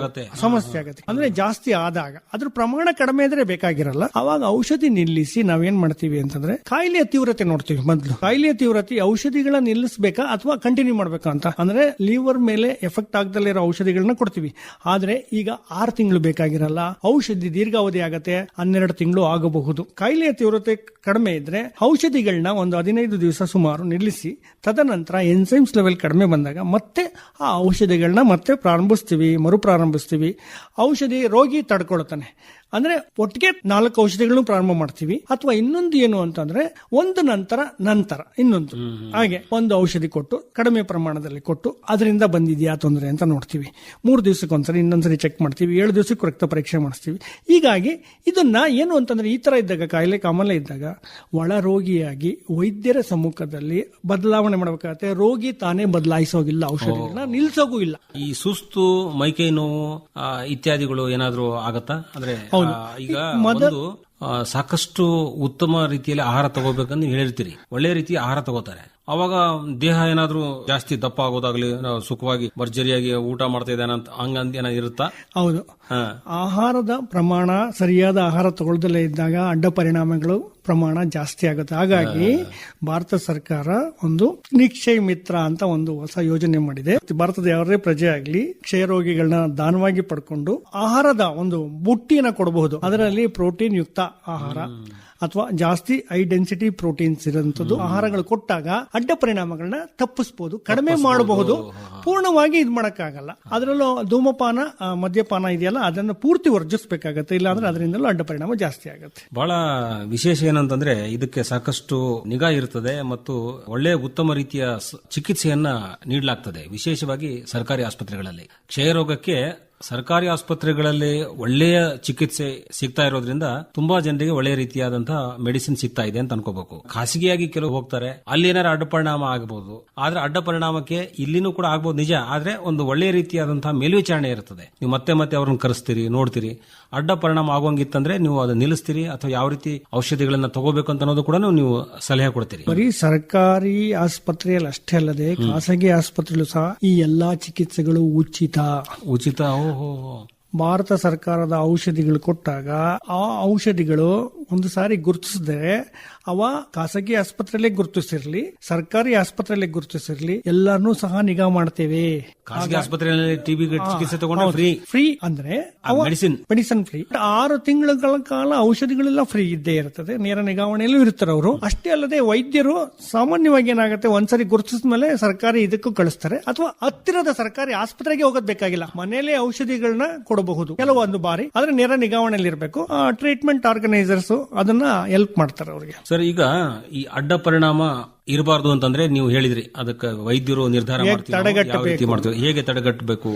ಸಮಸ್ಯೆ ಆಗುತ್ತೆ. ಅಂದ್ರೆ ಜಾಸ್ತಿ ಆದಾಗ ಅದ್ರ ಪ್ರಮಾಣ ಕಡಿಮೆ ಇದ್ರೆ ಬೇಕಾಗಿರಲ್ಲ. ಅವಾಗ ಔಷಧಿ ನಿಲ್ಲಿಸಿ ನಾವೇನ್ ಮಾಡ್ತೀವಿ ಅಂತಂದ್ರೆ, ಕಾಯಿಲೆಯ ತೀವ್ರತೆ ನೋಡ್ತೀವಿ. ಮೊದಲು ಕಾಯಿಲೆಯ ತೀವ್ರತೆ ಔಷಧಿಗಳನ್ನ ನಿಲ್ಲಿಸಬೇಕಾ ಅಥವಾ ಕಂಟಿನ್ಯೂ ಮಾಡ್ಬೇಕಾ ಅಂತ. ಅಂದ್ರೆ ಲಿವರ್ ಮೇಲೆ ಎಫೆಕ್ಟ್ ಆಗದಲ್ಲೇ ಇರೋ ಔಷಧಿಗಳನ್ನ ಕೊಡ್ತೀವಿ. ಆದ್ರೆ ಈಗ 6 ತಿಂಗಳು ಬೇಕಾಗಿರಲ್ಲ, ಔಷಧಿ ದೀರ್ಘಾವಧಿ ಆಗತ್ತೆ, 12 ತಿಂಗಳು ಆಗಬಹುದು. ಕಾಯಿಲೆಯ ತೀವ್ರತೆ ಕಡಿಮೆ ಇದ್ರೆ ಔಷಧಿಗಳನ್ನ ಒಂದು 15 ದಿವಸ ಸುಮಾರು ನಿಲ್ಲಿಸಿ, ತದನಂತರ ಎನ್ಸೈಮ್ಸ್ ಲೆವೆಲ್ ಕಡಿಮೆ ಬಂದಾಗ ಮತ್ತೆ ಆ ಔಷಧಿಗಳನ್ನ ಮತ್ತೆ ಮರುಪ್ರಾರಂಭಿಸ್ತೀವಿ. ಔಷಧಿ ರೋಗಿ ತಡ್ಕೊಳ್ತಾನೆ ಅಂದ್ರೆ ಒಟ್ಟಿಗೆ 4 ಔಷಧಿಗಳನ್ನು ಪ್ರಾರಂಭ ಮಾಡ್ತೀವಿ. ಅಥವಾ ಇನ್ನೊಂದು ಏನು ಅಂತಂದ್ರೆ, ಒಂದು ನಂತರ ಇನ್ನೊಂದು, ಹಾಗೆ ಒಂದು ಔಷಧಿ ಕೊಟ್ಟು ಕಡಿಮೆ ಪ್ರಮಾಣದಲ್ಲಿ ಕೊಟ್ಟು ಅದರಿಂದ ಬಂದಿದ್ಯಾ ತೊಂದರೆ ಅಂತ ನೋಡ್ತೀವಿ. 3 ದಿವಸಕ್ಕೊಂದ್ಸರಿ ಇನ್ನೊಂದ್ಸರಿ ಚೆಕ್ ಮಾಡ್ತೀವಿ. 7 ದಿವಸಕ್ಕೆ ರಕ್ತ ಪರೀಕ್ಷೆ ಮಾಡಿಸ್ತೀವಿ. ಹೀಗಾಗಿ ಇದನ್ನ ಏನು ಅಂತಂದ್ರೆ, ಈ ತರ ಇದ್ದಾಗ ಕಾಯಿಲೆ ಕಾಮಾಲೆ ಇದ್ದಾಗ ಒಳ ರೋಗಿಯಾಗಿ ವೈದ್ಯರ ಸಮ್ಮುಖದಲ್ಲಿ ಬದಲಾವಣೆ ಮಾಡಬೇಕಾಗತ್ತೆ. ರೋಗಿ ತಾನೇ ಬದಲಾಯಿಸೋಗಿಲ್ಲ, ಔಷಧಿಗಳನ್ನ ನಿಲ್ಸೋಗೂ ಇಲ್ಲ.
ಈ ಸುಸ್ತು, ಮೈಕೈ ನೋವು ಇತ್ಯಾದಿಗಳು ಏನಾದ್ರೂ ಆಗತ್ತಾ? ಅಂದ್ರೆ ಈಗ ಒಂದು ಸಾಕಷ್ಟು ಉತ್ತಮ ರೀತಿಯಲ್ಲಿ ಆಹಾರ ತಗೋಬೇಕಂತ ನೀವು ಹೇಳಿರ್ತೀರಿ, ಒಳ್ಳೆ ರೀತಿಯ ಆಹಾರ ತಗೋತಾರೆ. ಅವಾಗ ದೇಹ ಏನಾದ್ರೂ ಜಾಸ್ತಿ ದಪ್ಪ ಆಗೋದಾಗ್ಲಿ, ಸುಖವಾಗಿ ಭರ್ಜರಿಯಾಗಿ ಊಟ ಮಾಡ್ತಾ ಇದ್ದಾನೆ ಅಂತ ಹಂಗಂತ ಏನಾದ್ರು ಇರುತ್ತಾ?
ಹೌದು. ಆಹಾರದ ಪ್ರಮಾಣ, ಸರಿಯಾದ ಆಹಾರ ತಗೊಳ್ದಲೇ ಇದ್ದಾಗ ಅಡ್ಡ ಪರಿಣಾಮಗಳು ಪ್ರಮಾಣ ಜಾಸ್ತಿ ಆಗುತ್ತೆ. ಹಾಗಾಗಿ ಭಾರತ ಸರ್ಕಾರ ಒಂದು ನಿಕ್ಷಯ ಮಿತ್ರ ಅಂತ ಒಂದು ಹೊಸ ಯೋಜನೆ ಮಾಡಿದೆ. ಭಾರತದ ಯಾರೇ ಪ್ರಜೆ ಆಗ್ಲಿ ಕ್ಷಯ ರೋಗಿಗಳನ್ನ ದಾನವಾಗಿ ಪಡ್ಕೊಂಡು ಆಹಾರದ ಒಂದು ಬುಟ್ಟಿಯನ್ನ ಕೊಡಬಹುದು. ಅದರಲ್ಲಿ ಪ್ರೋಟೀನ್ ಯುಕ್ತ ಆಹಾರ ಅಥವಾ ಜಾಸ್ತಿ ಹೈ ಡೆನ್ಸಿಟಿ ಪ್ರೋಟೀನ್ಸ್ ಇರುವಂತದ್ದು ಆಹಾರಗಳು ಕೊಟ್ಟಾಗ ಅಡ್ಡ ಪರಿಣಾಮಗಳನ್ನ ತಪ್ಪಿಸಬಹುದು, ಕಡಿಮೆ ಮಾಡಬಹುದು. ಪೂರ್ಣವಾಗಿ ಇದು ಮಾಡಕ್ಕಾಗಲ್ಲ. ಅದರಲ್ಲೂ ಧೂಮಪಾನ, ಮದ್ಯಪಾನ ಇದೆಯಲ್ಲ, ಅದನ್ನು ಪೂರ್ತಿ ವರ್ಜಿಸಬೇಕಾಗತ್ತೆ. ಇಲ್ಲಾಂದ್ರೆ ಅದರಿಂದಲೂ ಅಡ್ಡ ಪರಿಣಾಮ ಜಾಸ್ತಿ ಆಗುತ್ತೆ.
ಬಹಳ ವಿಶೇಷ ಏನಂತಂದ್ರೆ, ಇದಕ್ಕೆ ಸಾಕಷ್ಟು ನಿಗಾ ಇರುತ್ತದೆ ಮತ್ತು ಒಳ್ಳೆ ಉತ್ತಮ ರೀತಿಯ ಚಿಕಿತ್ಸೆಯನ್ನ ನೀಡಲಾಗ್ತದೆ, ವಿಶೇಷವಾಗಿ ಸರ್ಕಾರಿ ಆಸ್ಪತ್ರೆಗಳಲ್ಲಿ. ಕ್ಷಯ ರೋಗಕ್ಕೆ ಸರ್ಕಾರಿ ಆಸ್ಪತ್ರೆಗಳಲ್ಲಿ ಒಳ್ಳೆಯ ಚಿಕಿತ್ಸೆ ಸಿಗ್ತಾ ಇರೋದ್ರಿಂದ ತುಂಬಾ ಜನರಿಗೆ ಒಳ್ಳೆಯ ರೀತಿಯಾದಂತಹ ಮೆಡಿಸಿನ್ ಸಿಗ್ತಾ ಇದೆ ಅಂತ ಅನ್ಕೋಬೇಕು. ಖಾಸಗಿಯಾಗಿ ಕೆಲವು ಹೋಗ್ತಾರೆ, ಅಲ್ಲಿ ಏನಾರ ಅಡ್ಡ ಪರಿಣಾಮ ಆಗಬಹುದು. ಆದ್ರೆ ಅಡ್ಡ ಪರಿಣಾಮಕ್ಕೆ ಇಲ್ಲಿನೂ ಕೂಡ ಆಗಬಹುದು ನಿಜ. ಆದ್ರೆ ಒಂದು ಒಳ್ಳೆಯ ರೀತಿಯಾದಂತಹ ಮೇಲ್ವಿಚಾರಣೆ ಇರ್ತದೆ. ನೀವು ಮತ್ತೆ ಮತ್ತೆ ಅವ್ರನ್ನ ಕರೆಸ್ತೀರಿ, ನೋಡ್ತೀರಿ. ಅಡ್ಡ ಪರಿಣಾಮ ಆಗೋಂಗಿತ್ತಂದ್ರೆ ನೀವು ಅದನ್ನ ನಿಲ್ಲಿಸ್ತೀರಿ ಅಥವಾ ಯಾವ ರೀತಿ ಔಷಧಿಗಳನ್ನ ತಗೋಬೇಕು ಅಂತ ಅನ್ನೋದು ಕೂಡ ನೀವು ಸಲಹೆ ಕೊಡ್ತೀರಿ.
ಬರೀ ಸರ್ಕಾರಿ ಆಸ್ಪತ್ರೆಯಲ್ಲಿ ಅಷ್ಟೇ ಅಲ್ಲದೆ ಖಾಸಗಿ ಆಸ್ಪತ್ರೆಯಲ್ಲೂ ಸಹ ಈ ಎಲ್ಲಾ ಚಿಕಿತ್ಸೆಗಳು ಉಚಿತ.
ಭಾರತ
ಸರ್ಕಾರದ ಔಷಧಿಗಳು ಕೊಟ್ಟಾಗ ಆ ಔಷಧಿಗಳು ಒಂದು ಸಾರಿ ಗುರುತಿಸಿದ್ರೆ ಅವ ಖಾಸಗಿ ಆಸ್ಪತ್ರೆಯಲ್ಲೇ ಗುರುತಿಸಿರ್ಲಿ, ಸರ್ಕಾರಿ ಆಸ್ಪತ್ರೆಯಲ್ಲೇ ಗುರುತಿಸಿರ್ಲಿ, ಎಲ್ಲಾರನ್ನೂ ಸಹ ನಿಗಾ ಮಾಡ್ತೇವೆ.
ಖಾಸಗಿ ಆಸ್ಪತ್ರೆಯಲ್ಲಿ ಟಿಬಿ ಚಿಕಿತ್ಸೆ ತಗೊಂಡ್ರೆ ಫ್ರೀ.
ಫ್ರೀ ಅಂದ್ರೆ ಮೆಡಿಸಿನ್ ಫ್ರೀ. 6 ತಿಂಗಳ ಕಾಲ ಔಷಧಿಗಳೆಲ್ಲ ಫ್ರೀ ಇದ್ದೇ ಇರ್ತದೆ, ನೇರ ನಿಗಾವಣೆಯಲ್ಲೂ ಇರ್ತಾರೆ ಅವರು. ಅಷ್ಟೇ ಅಲ್ಲದೆ ವೈದ್ಯರು ಸಾಮಾನ್ಯವಾಗಿ ಏನಾಗುತ್ತೆ, ಒಂದ್ಸರಿ ಗುರುತಿಸಿದ ಮೇಲೆ ಸರ್ಕಾರಿ ಇದಕ್ಕೂ ಕಳಿಸ್ತಾರೆ, ಅಥವಾ ಹತ್ತಿರದ ಸರ್ಕಾರಿ ಆಸ್ಪತ್ರೆಗೆ ಹೋಗೋದ್ ಬೇಕಾಗಿಲ್ಲ, ಮನೆಯಲ್ಲೇ ಔಷಧಿಗಳನ್ನ ಕೊಡಬಹುದು ಕೆಲವೊಂದು ಬಾರಿ. ಆದ್ರೆ ನೇರ ನಿಗಾವಣೆಯಲ್ಲಿ ಇರಬೇಕು. ಟ್ರೀಟ್ಮೆಂಟ್ ಆರ್ಗನೈಸರ್ಸ್ ಅದನ್ನ ಹೆಲ್ಪ್ ಮಾಡ್ತಾರೆ ಅವರಿಗೆ.
ಸರ್, ಈಗ ಈ ಅಡ್ಡ ಪರಿಣಾಮ ಇರಬಾರ್ದು ಅಂತಂದ್ರೆ ನೀವು ಹೇಳಿದ್ರಿ, ಅದಕ್ಕೆ ವೈದ್ಯರು ನಿರ್ಧಾರ ಮಾಡ್ತೀವಿ, ಹೇಗೆ ತಡೆಗಟ್ಟಬೇಕು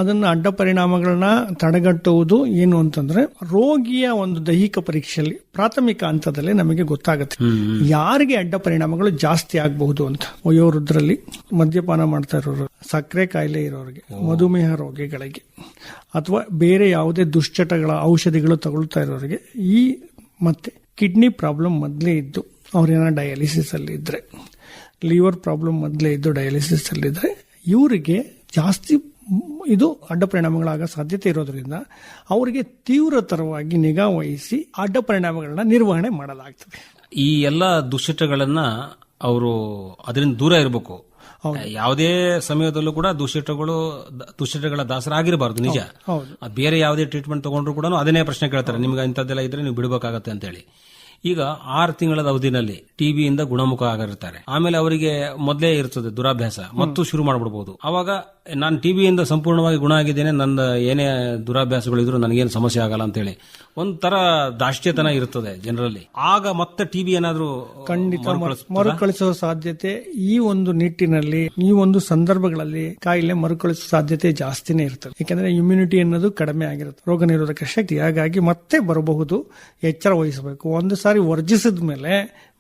ಅದನ್ನ ಅಡ್ಡ ಪರಿಣಾಮಗಳನ್ನ ತಡೆಗಟ್ಟುವುದು ಏನು ಅಂತಂದ್ರೆ, ರೋಗಿಯ ಒಂದು ದೈಹಿಕ ಪರೀಕ್ಷೆಯಲ್ಲಿ ಪ್ರಾಥಮಿಕ ಹಂತದಲ್ಲೇ ನಮಗೆ ಗೊತ್ತಾಗುತ್ತೆ ಯಾರಿಗೆ ಅಡ್ಡ ಪರಿಣಾಮಗಳು ಜಾಸ್ತಿ ಆಗಬಹುದು ಅಂತ. ವಯೋವೃದ್ಧರಲ್ಲಿ, ಮದ್ಯಪಾನ ಮಾಡ್ತಾ ಇರೋರು, ಸಕ್ಕರೆ ಕಾಯಿಲೆ ಇರೋರಿಗೆ, ಮಧುಮೇಹ ರೋಗಿಗಳಿಗೆ, ಅಥವಾ ಬೇರೆ ಯಾವುದೇ ದುಶ್ಚಟಗಳ ಔಷಧಿಗಳು ತಗೊಳ್ತಾ ಇರೋರಿಗೆ, ಮತ್ತೆ ಕಿಡ್ನಿ ಪ್ರಾಬ್ಲಮ್ ಮೊದಲೇ ಇದ್ದು ಅವ್ರೇನ ಡಯಾಲಿಸಿಸ್ ಅಲ್ಲಿ ಇದ್ರೆ, ಲಿವರ್ ಪ್ರಾಬ್ಲಮ್ ಮೊದಲೇ ಇದ್ದು ಡಯಾಲಿಸಿಸ್ ಅಲ್ಲಿದ್ರೆ, ಇವರಿಗೆ ಜಾಸ್ತಿ ಇದು ಅಡ್ಡ ಪರಿಣಾಮಗಳಾಗ ಸಾಧ್ಯತೆ ಇರೋದ್ರಿಂದ ಅವರಿಗೆ ತೀವ್ರತರವಾಗಿ ನಿಗಾ ವಹಿಸಿ ಅಡ್ಡ ಪರಿಣಾಮಗಳನ್ನ ನಿರ್ವಹಣೆ ಮಾಡಲಾಗ್ತದೆ.
ಈ ಎಲ್ಲ ದುಶ್ಚಟಗಳನ್ನ ಅವರು ಅದರಿಂದ ದೂರ ಇರಬೇಕು. ಯಾವುದೇ ಸಮಯದಲ್ಲೂ ಕೂಡ ದುಶ್ಚಟಗಳ ದಾಸರಾಗಿರಬಾರ್ದು. ನಿಜ, ಬೇರೆ ಯಾವುದೇ ಟ್ರೀಟ್ಮೆಂಟ್ ತಗೊಂಡ್ರು ಕೂಡ ಅದನ್ನೇ ಪ್ರಶ್ನೆ ಕೇಳ್ತಾರೆ, ನಿಮ್ಗೆ ಇಂಥದ್ದೆಲ್ಲ ಇದ್ರೆ ನೀವು ಬಿಡಬೇಕಾಗತ್ತೆ ಅಂತ ಹೇಳಿ. ಈಗ 6 ತಿಂಗಳ ಅವಧಿನಲ್ಲಿ ಟಿಬಿಯಿಂದ ಗುಣಮುಖ ಆಗಿರ್ತಾರೆ. ಆಮೇಲೆ ಅವರಿಗೆ ಮೊದಲೇ ಇರ್ತದೆ ದುರಾಭ್ಯಾಸ, ಮತ್ತು ಶುರು ಮಾಡ್ಬಿಡಬಹುದು. ಅವಾಗ ನಾನು ಟಿಬಿಯಿಂದ ಸಂಪೂರ್ಣವಾಗಿ ಗುಣ ಆಗಿದ್ದೇನೆ, ನನ್ನ ಏನೇ ದುರಾಭ್ಯಾಸಗಳಿದ್ರು ನನಗೇನು ಸಮಸ್ಯೆ ಆಗಲ್ಲ ಅಂತ ಹೇಳಿ ಒಂಥರ ದಾಷ್ಟ್ಯತನ ಇರ್ತದೆ ಜನರಲ್ಲಿ. ಆಗ ಮತ್ತೆ ಟಿಬಿ ಏನಾದ್ರೂ
ಖಂಡಿತ ಮರುಕಳಿಸುವ ಸಾಧ್ಯತೆ, ಈ ಒಂದು ನಿಟ್ಟಿನಲ್ಲಿ, ಈ ಒಂದು ಸಂದರ್ಭಗಳಲ್ಲಿ ಕಾಯಿಲೆ ಮರುಕಳಿಸುವ ಸಾಧ್ಯತೆ ಜಾಸ್ತಿನೇ ಇರ್ತದೆ. ಯಾಕಂದ್ರೆ ಇಮ್ಯುನಿಟಿ ಅನ್ನೋದು ಕಡಿಮೆ ಆಗಿರುತ್ತೆ, ರೋಗ ನಿರೋಧಕ ಶಕ್ತಿ, ಹಾಗಾಗಿ ಮತ್ತೆ ಬರಬಹುದು. ಎಚ್ಚರ ವಹಿಸಬೇಕು. ಒಂದು ಸಾರಿ ವರ್ಜಿಸಿದ ಮೇಲೆ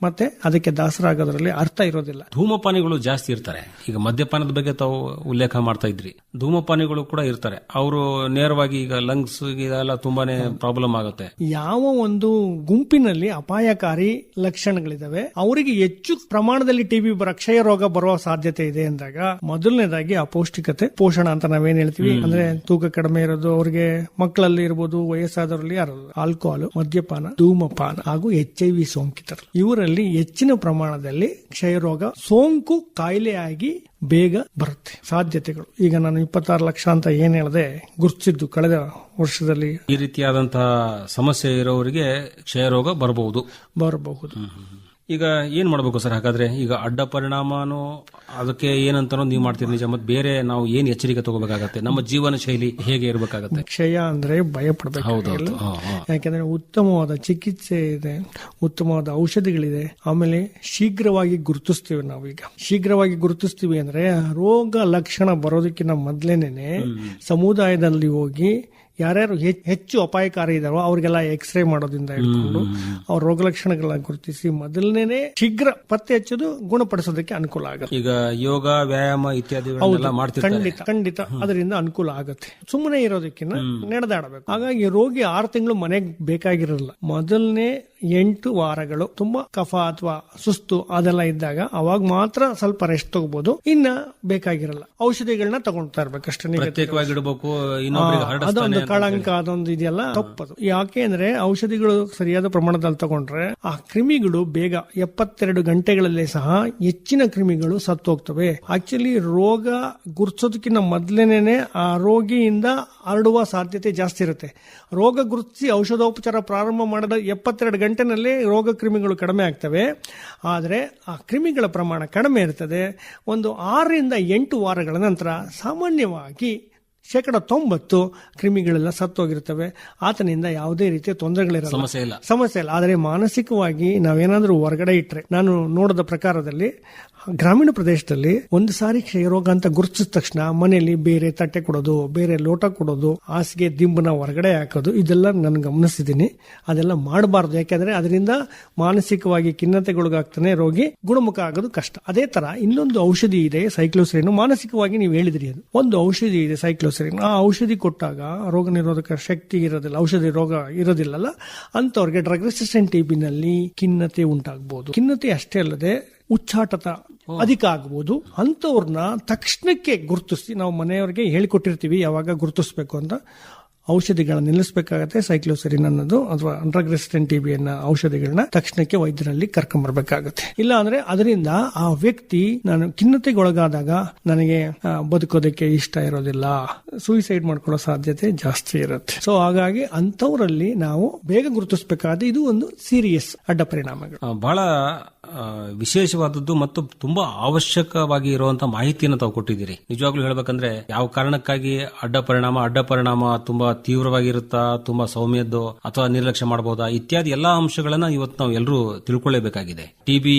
ಮತ್ತೆ ಅದಕ್ಕೆ ದಾಸರಾಗೋದ್ರಲ್ಲಿ ಅರ್ಥ ಇರೋದಿಲ್ಲ.
ಧೂಮಪಾನಿಗಳು ಜಾಸ್ತಿ ಇರ್ತಾರೆ. ಈಗ ಮದ್ಯಪಾನದ ಬಗ್ಗೆ ತಾವು ಉಲ್ಲೇಖ ಮಾಡ್ತಾ ಇದ್ರಿ, ಧೂಮಪಾನಿಗಳು ಕೂಡ ಇರ್ತಾರೆ. ಅವರು ನೇರವಾಗಿ ಈಗ ಲಂಗ್ಸ್ ಇದೆಲ್ಲ ತುಂಬಾನೇ ಪ್ರಾಬ್ಲಮ್ ಆಗುತ್ತೆ.
ಯಾವ ಒಂದು ಗುಂಪಿನಲ್ಲಿ ಅಪಾಯಕಾರಿ ಲಕ್ಷಣಗಳಿದಾವೆ, ಅವರಿಗೆ ಹೆಚ್ಚು ಪ್ರಮಾಣದಲ್ಲಿ ಟಿಬಿ ಕ್ಷಯ ರೋಗ ಬರುವ ಸಾಧ್ಯತೆ ಇದೆ ಅಂದಾಗ, ಮೊದಲನೇದಾಗಿ ಅಪೌಷ್ಟಿಕತೆ, ಪೋಷಣ ಅಂತ ನಾವೇನ್ ಹೇಳ್ತೀವಿ, ಅಂದ್ರೆ ತೂಕ ಕಡಿಮೆ ಇರೋದು, ಅವರಿಗೆ ಮಕ್ಕಳಲ್ಲಿ ಇರಬಹುದು, ವಯಸ್ಸಾದವರಲ್ಲಿ ಯಾರು, ಆಲ್ಕೋಹಾಲ್, ಮದ್ಯಪಾನ, ಧೂಮಪಾನ ಹಾಗೂ HIV ಸೋಂಕಿತರು, ಇವರಲ್ಲಿ ಹೆಚ್ಚಿನ ಪ್ರಮಾಣದಲ್ಲಿ ಕ್ಷಯರೋಗ ಸೋಂಕು ಕಾಯಿಲೆಯಾಗಿ ಬೇಗ ಬರುತ್ತೆ ಸಾಧ್ಯತೆಗಳು. ಈಗ ನಾನು 26 ಲಕ್ಷ ಅಂತ ಏನ್ ಹೇಳಿದೆ ಗುರುತಿಸಿದ್ದು ಕಳೆದ ವರ್ಷದಲ್ಲಿ,
ಈ ರೀತಿಯಾದಂತಹ ಸಮಸ್ಯೆ ಇರೋರಿಗೆ ಕ್ಷಯರೋಗ ಬರಬಹುದು. ಈಗ ಏನ್ ಮಾಡಬೇಕು ಸರ್ ಹಾಗಾದ್ರೆ? ಈಗ ಅಡ್ಡ ಪರಿಣಾಮನೂ ಅದಕ್ಕೆ ಏನಂತಾನೋ ನೀವು ಮಾಡ್ತೀರಿ ನಿಜ, ಮತ್ತೆ ಬೇರೆ ನಾವು ಏನ್ ಎಚ್ಚರಿಕೆ ತಗೋಬೇಕಾಗತ್ತೆ? ನಮ್ಮ ಜೀವನ ಶೈಲಿ ಹೇಗೆ ಇರಬೇಕಾಗತ್ತೆ?
ಕ್ಷಯ ಅಂದ್ರೆ ಭಯ ಪಡಬೇಕು. ಯಾಕಂದ್ರೆ ಉತ್ತಮವಾದ ಚಿಕಿತ್ಸೆ ಇದೆ, ಉತ್ತಮವಾದ ಔಷಧಿಗಳಿದೆ. ಆಮೇಲೆ ಶೀಘ್ರವಾಗಿ ಗುರುತಿಸ್ತೀವಿ. ನಾವೀಗ ಶೀಘ್ರವಾಗಿ ಗುರುತಿಸ್ತೀವಿ ಅಂದ್ರೆ ರೋಗ ಲಕ್ಷಣ ಬರೋದಕ್ಕಿಂತ ಮೊದಲೇನೆ ಸಮುದಾಯದಲ್ಲಿ ಹೋಗಿ ಯಾರ್ಯಾರು ಹೆಚ್ಚು ಅಪಾಯಕಾರಿ ಇದಾರೋ ಅವ್ರಿಗೆಲ್ಲ ಎಕ್ಸ್ರೇ ಮಾಡೋದ್ರಿಂದ ಹಿಡ್ಕೊಂಡು ಅವ್ರ ರೋಗ ಲಕ್ಷಣಗಳನ್ನ ಗುರುತಿಸಿ ಮೊದಲನೇ ಶೀಘ್ರ ಪತ್ತೆ ಹಚ್ಚೋದು ಗುಣಪಡಿಸೋದಕ್ಕೆ ಅನುಕೂಲ ಆಗುತ್ತೆ.
ಈಗ ಯೋಗ, ವ್ಯಾಯಾಮ ಇತ್ಯಾದಿಗಳೆಲ್ಲ ಮಾಡ್ತಿರ್ತಾರೆ.
ಖಂಡಿತ ಅದರಿಂದ ಅನುಕೂಲ ಆಗುತ್ತೆ. ಸುಮ್ಮನೆ ಇರೋದಕ್ಕಿಂತ ನಡೆದಾಡಬೇಕು. ಹಾಗಾಗಿ ರೋಗಿ 6 ತಿಂಗಳು ಮನೆಗೆ ಬೇಕಾಗಿರಲ್ಲ. ಮೊದಲನೇ 8 ವಾರಗಳು ತುಂಬಾ ಕಫ ಅಥವಾ ಸುಸ್ತು ಅದೆಲ್ಲ ಇದ್ದಾಗ ಅವಾಗ ಮಾತ್ರ ಸ್ವಲ್ಪ ರೆಸ್ಟ್ ತಗೋಬಹುದು. ಇನ್ನ ಬೇಕಾಗಿರಲ್ಲ, ಔಷಧಿಗಳನ್ನ ತಗೊಳ್ತಾ ಇರ್ಬೇಕಷ್ಟೇ. ಅದೊಂದು ಕಳಂಕ, ಅದೊಂದು ಇದೆಯಲ್ಲ ತಪ್ಪದು. ಯಾಕೆ ಅಂದ್ರೆ ಔಷಧಿಗಳು ಸರಿಯಾದ ಪ್ರಮಾಣದಲ್ಲಿ ತಗೊಂಡ್ರೆ ಆ ಕ್ರಿಮಿಗಳು ಬೇಗ 72 ಗಂಟೆಗಳಲ್ಲೇ ಸಹ ಹೆಚ್ಚಿನ ಕ್ರಿಮಿಗಳು ಸತ್ತು ಹೋಗ್ತವೆ. ಆಕ್ಚುಲಿ ರೋಗ ಗುರುತಿಸೋದಕ್ಕಿಂತ ಮೊದಲೇನೆ ಆ ರೋಗಿಯಿಂದ ಹರಡುವ ಸಾಧ್ಯತೆ ಜಾಸ್ತಿ ಇರುತ್ತೆ. ರೋಗ ಗುರುತಿಸಿ ಔಷಧೋಪಚಾರ ಪ್ರಾರಂಭ ಮಾಡಿದ 72 ಗಂಟೆನಲ್ಲಿ ರೋಗ ಕ್ರಿಮಿಗಳು ಕಡಿಮೆ ಆಗ್ತವೆ. ಆದರೆ ಆ ಕ್ರಿಮಿಗಳ ಪ್ರಮಾಣ ಕಡಿಮೆ ಇರ್ತದೆ. ಒಂದು 6 ರಿಂದ 8 ವಾರಗಳ ನಂತರ ಸಾಮಾನ್ಯವಾಗಿ 90% ಕ್ರಿಮಿಗಳೆಲ್ಲ ಸತ್ತೋಗಿರ್ತವೆ. ಆತನಿಂದ ಯಾವುದೇ ರೀತಿಯ ತೊಂದರೆಗಳಿರಲ್ಲ, ಸಮಸ್ಯೆ ಇಲ್ಲ. ಆದರೆ ಮಾನಸಿಕವಾಗಿ ನಾವೇನಾದ್ರೂ ಹೊರಗಡೆ ಇಟ್ರೆ, ನಾನು ನೋಡಿದ ಪ್ರಕಾರದಲ್ಲಿ ಗ್ರಾಮೀಣ ಪ್ರದೇಶದಲ್ಲಿ ಒಂದು ಸಾರಿ ಕ್ಷಯರೋಗ ಅಂತ ಗುರುತಿಸಿದ ತಕ್ಷಣ ಮನೆಯಲ್ಲಿ ಬೇರೆ ತಟ್ಟೆ ಕೊಡೋದು, ಬೇರೆ ಲೋಟ ಕೊಡೋದು, ಹಾಸಿಗೆ ದಿಂಬನ ಹೊರಗಡೆ ಹಾಕೋದು, ಇದೆಲ್ಲ ನಾನು ಗಮನಿಸಿದ್ದೀನಿ. ಅದೆಲ್ಲ ಮಾಡಬಾರ್ದು. ಯಾಕಂದ್ರೆ ಅದರಿಂದ ಮಾನಸಿಕವಾಗಿ ಖಿನ್ನತೆಗೊಳಗಾಗ್ತಾನೆ ರೋಗಿ, ಗುಣಮುಖ ಆಗೋದು ಕಷ್ಟ. ಅದೇ ತರ ಇನ್ನೊಂದು ಔಷಧಿ ಇದೆ, ಸೈಕ್ಲೋಸರಿನ್. ಮಾನಸಿಕವಾಗಿ ನೀವು ಹೇಳಿದ್ರಿ, ಅದು ಒಂದು ಔಷಧಿ ಇದೆ ಸೈಕ್ಲೋಸರಿನ್. ಆ ಔಷಧಿ ಕೊಟ್ಟಾಗ ರೋಗ ನಿರೋಧಕ ಶಕ್ತಿ ಇರೋದಿಲ್ಲ, ಔಷಧಿ ರೋಗ ಇರೋದಿಲ್ಲಲ್ಲ, ಅಂತವ್ರಿಗೆ ಡ್ರಗ್ ರೆಸಿಸ್ಟೆಂಟ್ ಟಿಬಿನಲ್ಲಿ ಖಿನ್ನತೆ ಉಂಟಾಗಬಹುದು. ಖಿನ್ನತೆ ಅಷ್ಟೇ ಅಲ್ಲದೆ ಉಚ್ಚಾಟತ ಅಧಿಕ ಆಗಬಹುದು. ಅಂತವ್ರನ್ನ ತಕ್ಷಣಕ್ಕೆ ಗುರುತಿಸಿ, ನಾವು ಮನೆಯವರಿಗೆ ಹೇಳಿಕೊಟ್ಟಿರ್ತೀವಿ ಯಾವಾಗ ಗುರುತಿಸಬೇಕು ಅಂತ. ಔಷಧಿಗಳನ್ನ ನಿಲ್ಲಿಸಬೇಕಾಗತ್ತೆ. ಸೈಕ್ಲೋಸರಿನ್ ಅನ್ನೋದು ಅಥವಾ ಡ್ರಗ್ ರೆಸಿಸ್ಟೆಂಟ್ ಟಿಬಿಯನ್ನ ಔಷಧಿಗಳನ್ನ ತಕ್ಷಣಕ್ಕೆ ವೈದ್ಯರಲ್ಲಿ ಕರ್ಕೊಂಡ್ಬರ್ಬೇಕಾಗುತ್ತೆ. ಇಲ್ಲ ಅಂದ್ರೆ ಅದರಿಂದ ಆ ವ್ಯಕ್ತಿ ನಾನು ಖಿನ್ನತೆಗೊಳಗಾದಾಗ ನನಗೆ ಬದುಕೋದಕ್ಕೆ ಇಷ್ಟ ಇರೋದಿಲ್ಲ, ಸೂಯಿಸೈಡ್ ಮಾಡ್ಕೊಳ್ಳೋ ಸಾಧ್ಯತೆ ಜಾಸ್ತಿ ಇರುತ್ತೆ. ಸೊ ಹಾಗಾಗಿ ಅಂತವರಲ್ಲಿ ನಾವು ಬೇಗ ಗುರುತಿಸಬೇಕಾದ ಇದು ಒಂದು ಸೀರಿಯಸ್ ಅಡ್ಡ ಪರಿಣಾಮಗಳು.
ಬಹಳ ವಿಶೇಷವಾದದ್ದು ಮತ್ತು ತುಂಬಾ ಅವಶ್ಯಕವಾಗಿ ಇರುವಂತಹ ಮಾಹಿತಿಯನ್ನು ತಾವು ಕೊಟ್ಟಿದ್ದೀರಿ. ನಿಜವಾಗ್ಲೂ ಹೇಳ್ಬೇಕಂದ್ರೆ ಯಾವ ಕಾರಣಕ್ಕಾಗಿ ಅಡ್ಡ ಪರಿಣಾಮ ತುಂಬಾ ತೀವ್ರವಾಗಿರುತ್ತಾ, ತುಂಬಾ ಸೌಮ್ಯದ್ದು ಅಥವಾ ನಿರ್ಲಕ್ಷ್ಯ ಮಾಡಬಹುದಾ ಇತ್ಯಾದಿ ಎಲ್ಲಾ ಅಂಶಗಳನ್ನ ಇವತ್ತು ನಾವು ಎಲ್ಲರೂ ತಿಳ್ಕೊಳ್ಳೇಬೇಕಾಗಿದೆ. ಟಿಬಿ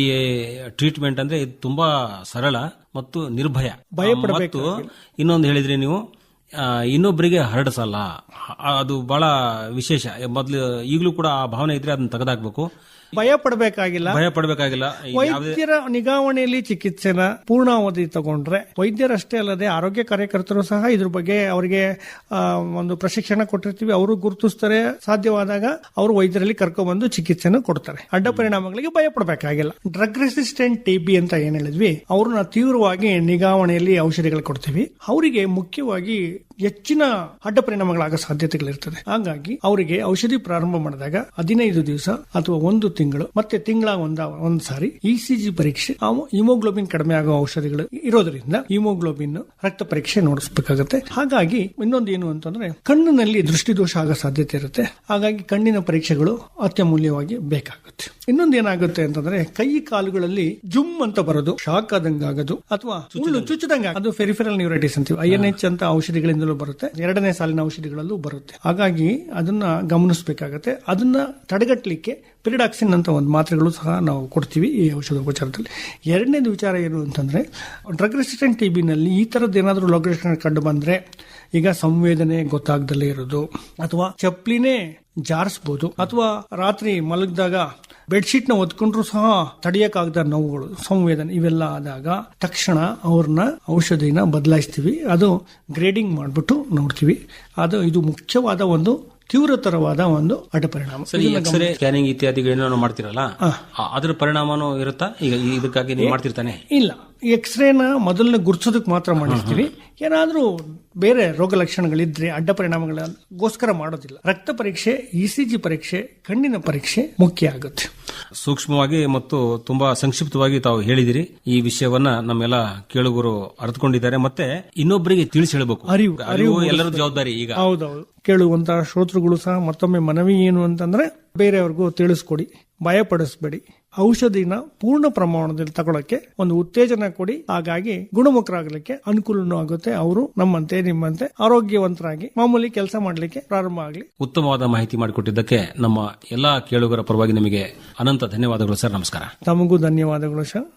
ಟ್ರೀಟ್ಮೆಂಟ್ ಅಂದ್ರೆ ಇದು ತುಂಬಾ ಸರಳ ಮತ್ತು ನಿರ್ಭಯ. ಮತ್ತು ಇನ್ನೊಂದು ಹೇಳಿದ್ರಿ ನೀವು, ಇನ್ನೊಬ್ಬರಿಗೆ ಹರಡಿಸಲ್ಲ. ಅದು ಬಹಳ ವಿಶೇಷ. ಮೊದಲು ಈಗಲೂ ಕೂಡ ಆ ಭಾವನೆ ಇದ್ರೆ ಅದನ್ನ ತೆಗೆದಾಕ್ಬೇಕು.
ಭಯ ಪಡಬೇಕಾಗಿಲ್ಲ. ವೈದ್ಯರ ನಿಗಾವಣೆಯಲ್ಲಿ ಚಿಕಿತ್ಸೆನ ಪೂರ್ಣಾವಧಿ ತಗೊಂಡ್ರೆ ವೈದ್ಯರಷ್ಟೇ ಅಲ್ಲದೆ ಆರೋಗ್ಯ ಕಾರ್ಯಕರ್ತರು ಸಹ ಇದ್ರ ಬಗ್ಗೆ ಅವರಿಗೆ ಒಂದು ಪ್ರಶಿಕ್ಷಣ ಕೊಟ್ಟಿರ್ತೀವಿ. ಅವರು ಗುರುತಿಸ್ತಾರೆ. ಸಾಧ್ಯವಾದಾಗ ಅವರು ವೈದ್ಯರಲ್ಲಿ ಕರ್ಕೊಂಡ್ಬಂದು ಚಿಕಿತ್ಸೆನ ಕೊಡ್ತಾರೆ. ಅಡ್ಡ ಪರಿಣಾಮಗಳಿಗೆ ಭಯ ಪಡಬೇಕಾಗಿಲ್ಲ. ಡ್ರಗ್ ರೆಸಿಸ್ಟೆಂಟ್ ಟಿಬಿ ಅಂತ ಏನ್ ಹೇಳಿದ್ವಿ, ಅವ್ರನ್ನ ತೀವ್ರವಾಗಿ ನಿಗಾವಣೆಯಲ್ಲಿ ಔಷಧಿಗಳು ಕೊಡ್ತೀವಿ. ಅವರಿಗೆ ಮುಖ್ಯವಾಗಿ ಹೆಚ್ಚಿನ ಅಡ್ಡ ಪರಿಣಾಮಗಳಾಗೋ ಸಾಧ್ಯತೆಗಳಿರ್ತದೆ. ಹಾಗಾಗಿ ಅವರಿಗೆ ಔಷಧಿ ಪ್ರಾರಂಭ ಮಾಡಿದಾಗ 15 ದಿವಸ ಅಥವಾ 1 ತಿಂಗಳು ಮತ್ತೆ ತಿಂಗಳ ಒಂದ್ ಸಾರಿ ECG ಪರೀಕ್ಷೆ, ಹಿಮೋಗ್ಲೋಬಿನ್ ಕಡಿಮೆ ಆಗೋ ಔಷಧಿಗಳು ಇರೋದ್ರಿಂದ ಹಿಮೋಗ್ಲೋಬಿನ್ ರಕ್ತ ಪರೀಕ್ಷೆ ನೋಡಿಸಬೇಕಾಗುತ್ತೆ. ಹಾಗಾಗಿ ಇನ್ನೊಂದು ಏನು ಅಂತಂದ್ರೆ ಕಣ್ಣಿನಲ್ಲಿ ದೃಷ್ಟಿದೋಷ ಆಗೋ ಸಾಧ್ಯತೆ ಇರುತ್ತೆ. ಹಾಗಾಗಿ ಕಣ್ಣಿನ ಪರೀಕ್ಷೆಗಳು ಅತ್ಯಮೂಲ್ಯವಾಗಿ ಬೇಕಾಗುತ್ತೆ. ಇನ್ನೊಂದು ಏನಾಗುತ್ತೆ ಅಂತಂದ್ರೆ ಕೈ ಕಾಲುಗಳಲ್ಲಿ ಜುಮ್ ಅಂತ ಬರೋದು, ಶಾಕ್ ಆದಂಗ ಆಗೋದು ಅಥವಾ ಚುಚ್ಚದಂಗ, ಅದು ಫೆರಿಫೆರಲ್ ನ್ಯೂರೈಟಿಸ್ ಅಂತೀವಿ. INH ಅಂತ ಔಷಧಿಗಳಿಂದಲೂ ಬರುತ್ತೆ, 2ನೇ ಸಾಲಿನ ಔಷಧಿಗಳಲ್ಲೂ ಬರುತ್ತೆ. ಹಾಗಾಗಿ ಅದನ್ನ ಗಮನಿಸಬೇಕಾಗತ್ತೆ. ಅದನ್ನ ತಡೆಗಟ್ಟಲಿಕ್ಕೆ ಪಿರಿಡಾಕ್ಸಿನ್ ಅಂತ ಒಂದು ಮಾತ್ರೆಗಳು ಸಹ ನಾವು ಕೊಡ್ತೀವಿ ಈ ಔಷಧೋಪಚಾರದಲ್ಲಿ. ಎರಡನೇದು ವಿಚಾರ ಏನು ಅಂತಂದ್ರೆ ಡ್ರಗ್ ರೆಸಿಸ್ಟೆಂಟ್ ಟಿಬಿನಲ್ಲಿ ಈ ತರದ್ದು ಏನಾದರೂ ಲಕ್ಷಣ ಕಂಡು ಬಂದ್ರೆ, ಈಗ ಸಂವೇದನೆ ಗೊತ್ತಾಗ್ದಲೇ ಇರೋದು ಅಥವಾ ಚಪ್ಪಲಿನೇ ಜಾರಿಸಬಹುದು ಅಥವಾ ರಾತ್ರಿ ಮಲಗಿದಾಗ ಬೆಡ್ಶೀಟ್ ನ ಒದ್ಕೊಂಡ್ರು ಸಹ ತಡೆಯಕ್ಕಾಗದ ನೋವುಗಳು, ಸಂವೇದನೆ, ಇವೆಲ್ಲ ಆದಾಗ ತಕ್ಷಣ ಅವ್ರನ್ನ ಔಷಧಿನ ಬದಲಾಯಿಸ್ತೀವಿ. ಅದು ಗ್ರೇಡಿಂಗ್ ಮಾಡ್ಬಿಟ್ಟು ನೋಡ್ತೀವಿ. ಇದು ಮುಖ್ಯವಾದ ಒಂದು ತೀವ್ರತರವಾದ ಒಂದು ಅಡ್ಡ ಪರಿಣಾಮ.
ಎಕ್ಸ್ರೇ ಸ್ಕ್ಯಾನಿಂಗ್ ಇತ್ಯಾದಿಗಳೇನೋ ಮಾಡ್ತಿರಲ್ಲ, ಅದ್ರ ಪರಿಣಾಮನೂ ಇರುತ್ತಾ? ಈಗ ಇದಕ್ಕಾಗಿ ನೀವು ಮಾಡ್ತಿರ್ತಾನೆ?
ಇಲ್ಲ, ಎಕ್ಸ್ರೇನ ಮೊದಲನೇ ಗುರ್ಸೋದಕ್ಕೆ ಮಾತ್ರ ಮಾಡಿರ್ತೀವಿ. ಏನಾದ್ರೂ ಬೇರೆ ರೋಗ ಲಕ್ಷಣಗಳಿದ್ರೆ ಅಡ್ಡ ಪರಿಣಾಮಗಳಿಗೋಸ್ಕರ ಮಾಡೋದಿಲ್ಲ. ರಕ್ತ ಪರೀಕ್ಷೆ, ECG ಪರೀಕ್ಷೆ, ಕಣ್ಣಿನ ಪರೀಕ್ಷೆ ಮುಖ್ಯ ಆಗುತ್ತೆ.
ಸೂಕ್ಷ್ಮವಾಗಿ ಮತ್ತು ತುಂಬಾ ಸಂಕ್ಷಿಪ್ತವಾಗಿ ತಾವು ಹೇಳಿದಿರಿ. ಈ ವಿಷಯವನ್ನ ನಮ್ಮೆಲ್ಲ ಕೇಳುಗರು ಅರ್ಥಕೊಂಡಿದ್ದಾರೆ. ಮತ್ತೆ ಇನ್ನೊಬ್ಬರಿಗೆ ತಿಳಿಸಿ ಹೇಳಬೇಕು. ಅರಿವು ಎಲ್ಲರ ಜವಾಬ್ದಾರಿ. ಈಗ
ಹೌದೌದು, ಕೇಳುವಂತಹ ಶ್ರೋತೃಗಳು ಸಹ ಮತ್ತೊಮ್ಮೆ ಮನವಿ ಏನು ಅಂತಂದ್ರೆ ಬೇರೆಯವ್ರಿಗೂ ತಿಳಿಸ್ಕೊಡಿ, ಭಯಪಡಿಸಬೇಡಿ. ಔಷಧಿನ ಪೂರ್ಣ ಪ್ರಮಾಣದಲ್ಲಿ ತಗೊಳಕ್ಕೆ ಒಂದು ಉತ್ತೇಜನ ಕೊಡಿ. ಹಾಗಾಗಿ ಗುಣಮುಖರಾಗಲಿಕ್ಕೆ ಅನುಕೂಲನೂ ಆಗುತ್ತೆ. ಅವರು ನಮ್ಮಂತೆ ನಿಮ್ಮಂತೆ ಆರೋಗ್ಯವಂತರಾಗಿ ಮಾಮೂಲಿ ಕೆಲಸ ಮಾಡಲಿಕ್ಕೆ ಪ್ರಾರಂಭ ಆಗಲಿ.
ಉತ್ತಮವಾದ ಮಾಹಿತಿ ಮಾಡಿಕೊಟ್ಟಿದ್ದಕ್ಕೆ ನಮ್ಮ ಎಲ್ಲಾ ಕೇಳುಗರ ಪರವಾಗಿ ನಿಮಗೆ ಅನಂತ ಧನ್ಯವಾದಗಳು ಸರ್. ನಮಸ್ಕಾರ.
ತಮಗೂ ಧನ್ಯವಾದಗಳು ಸರ್.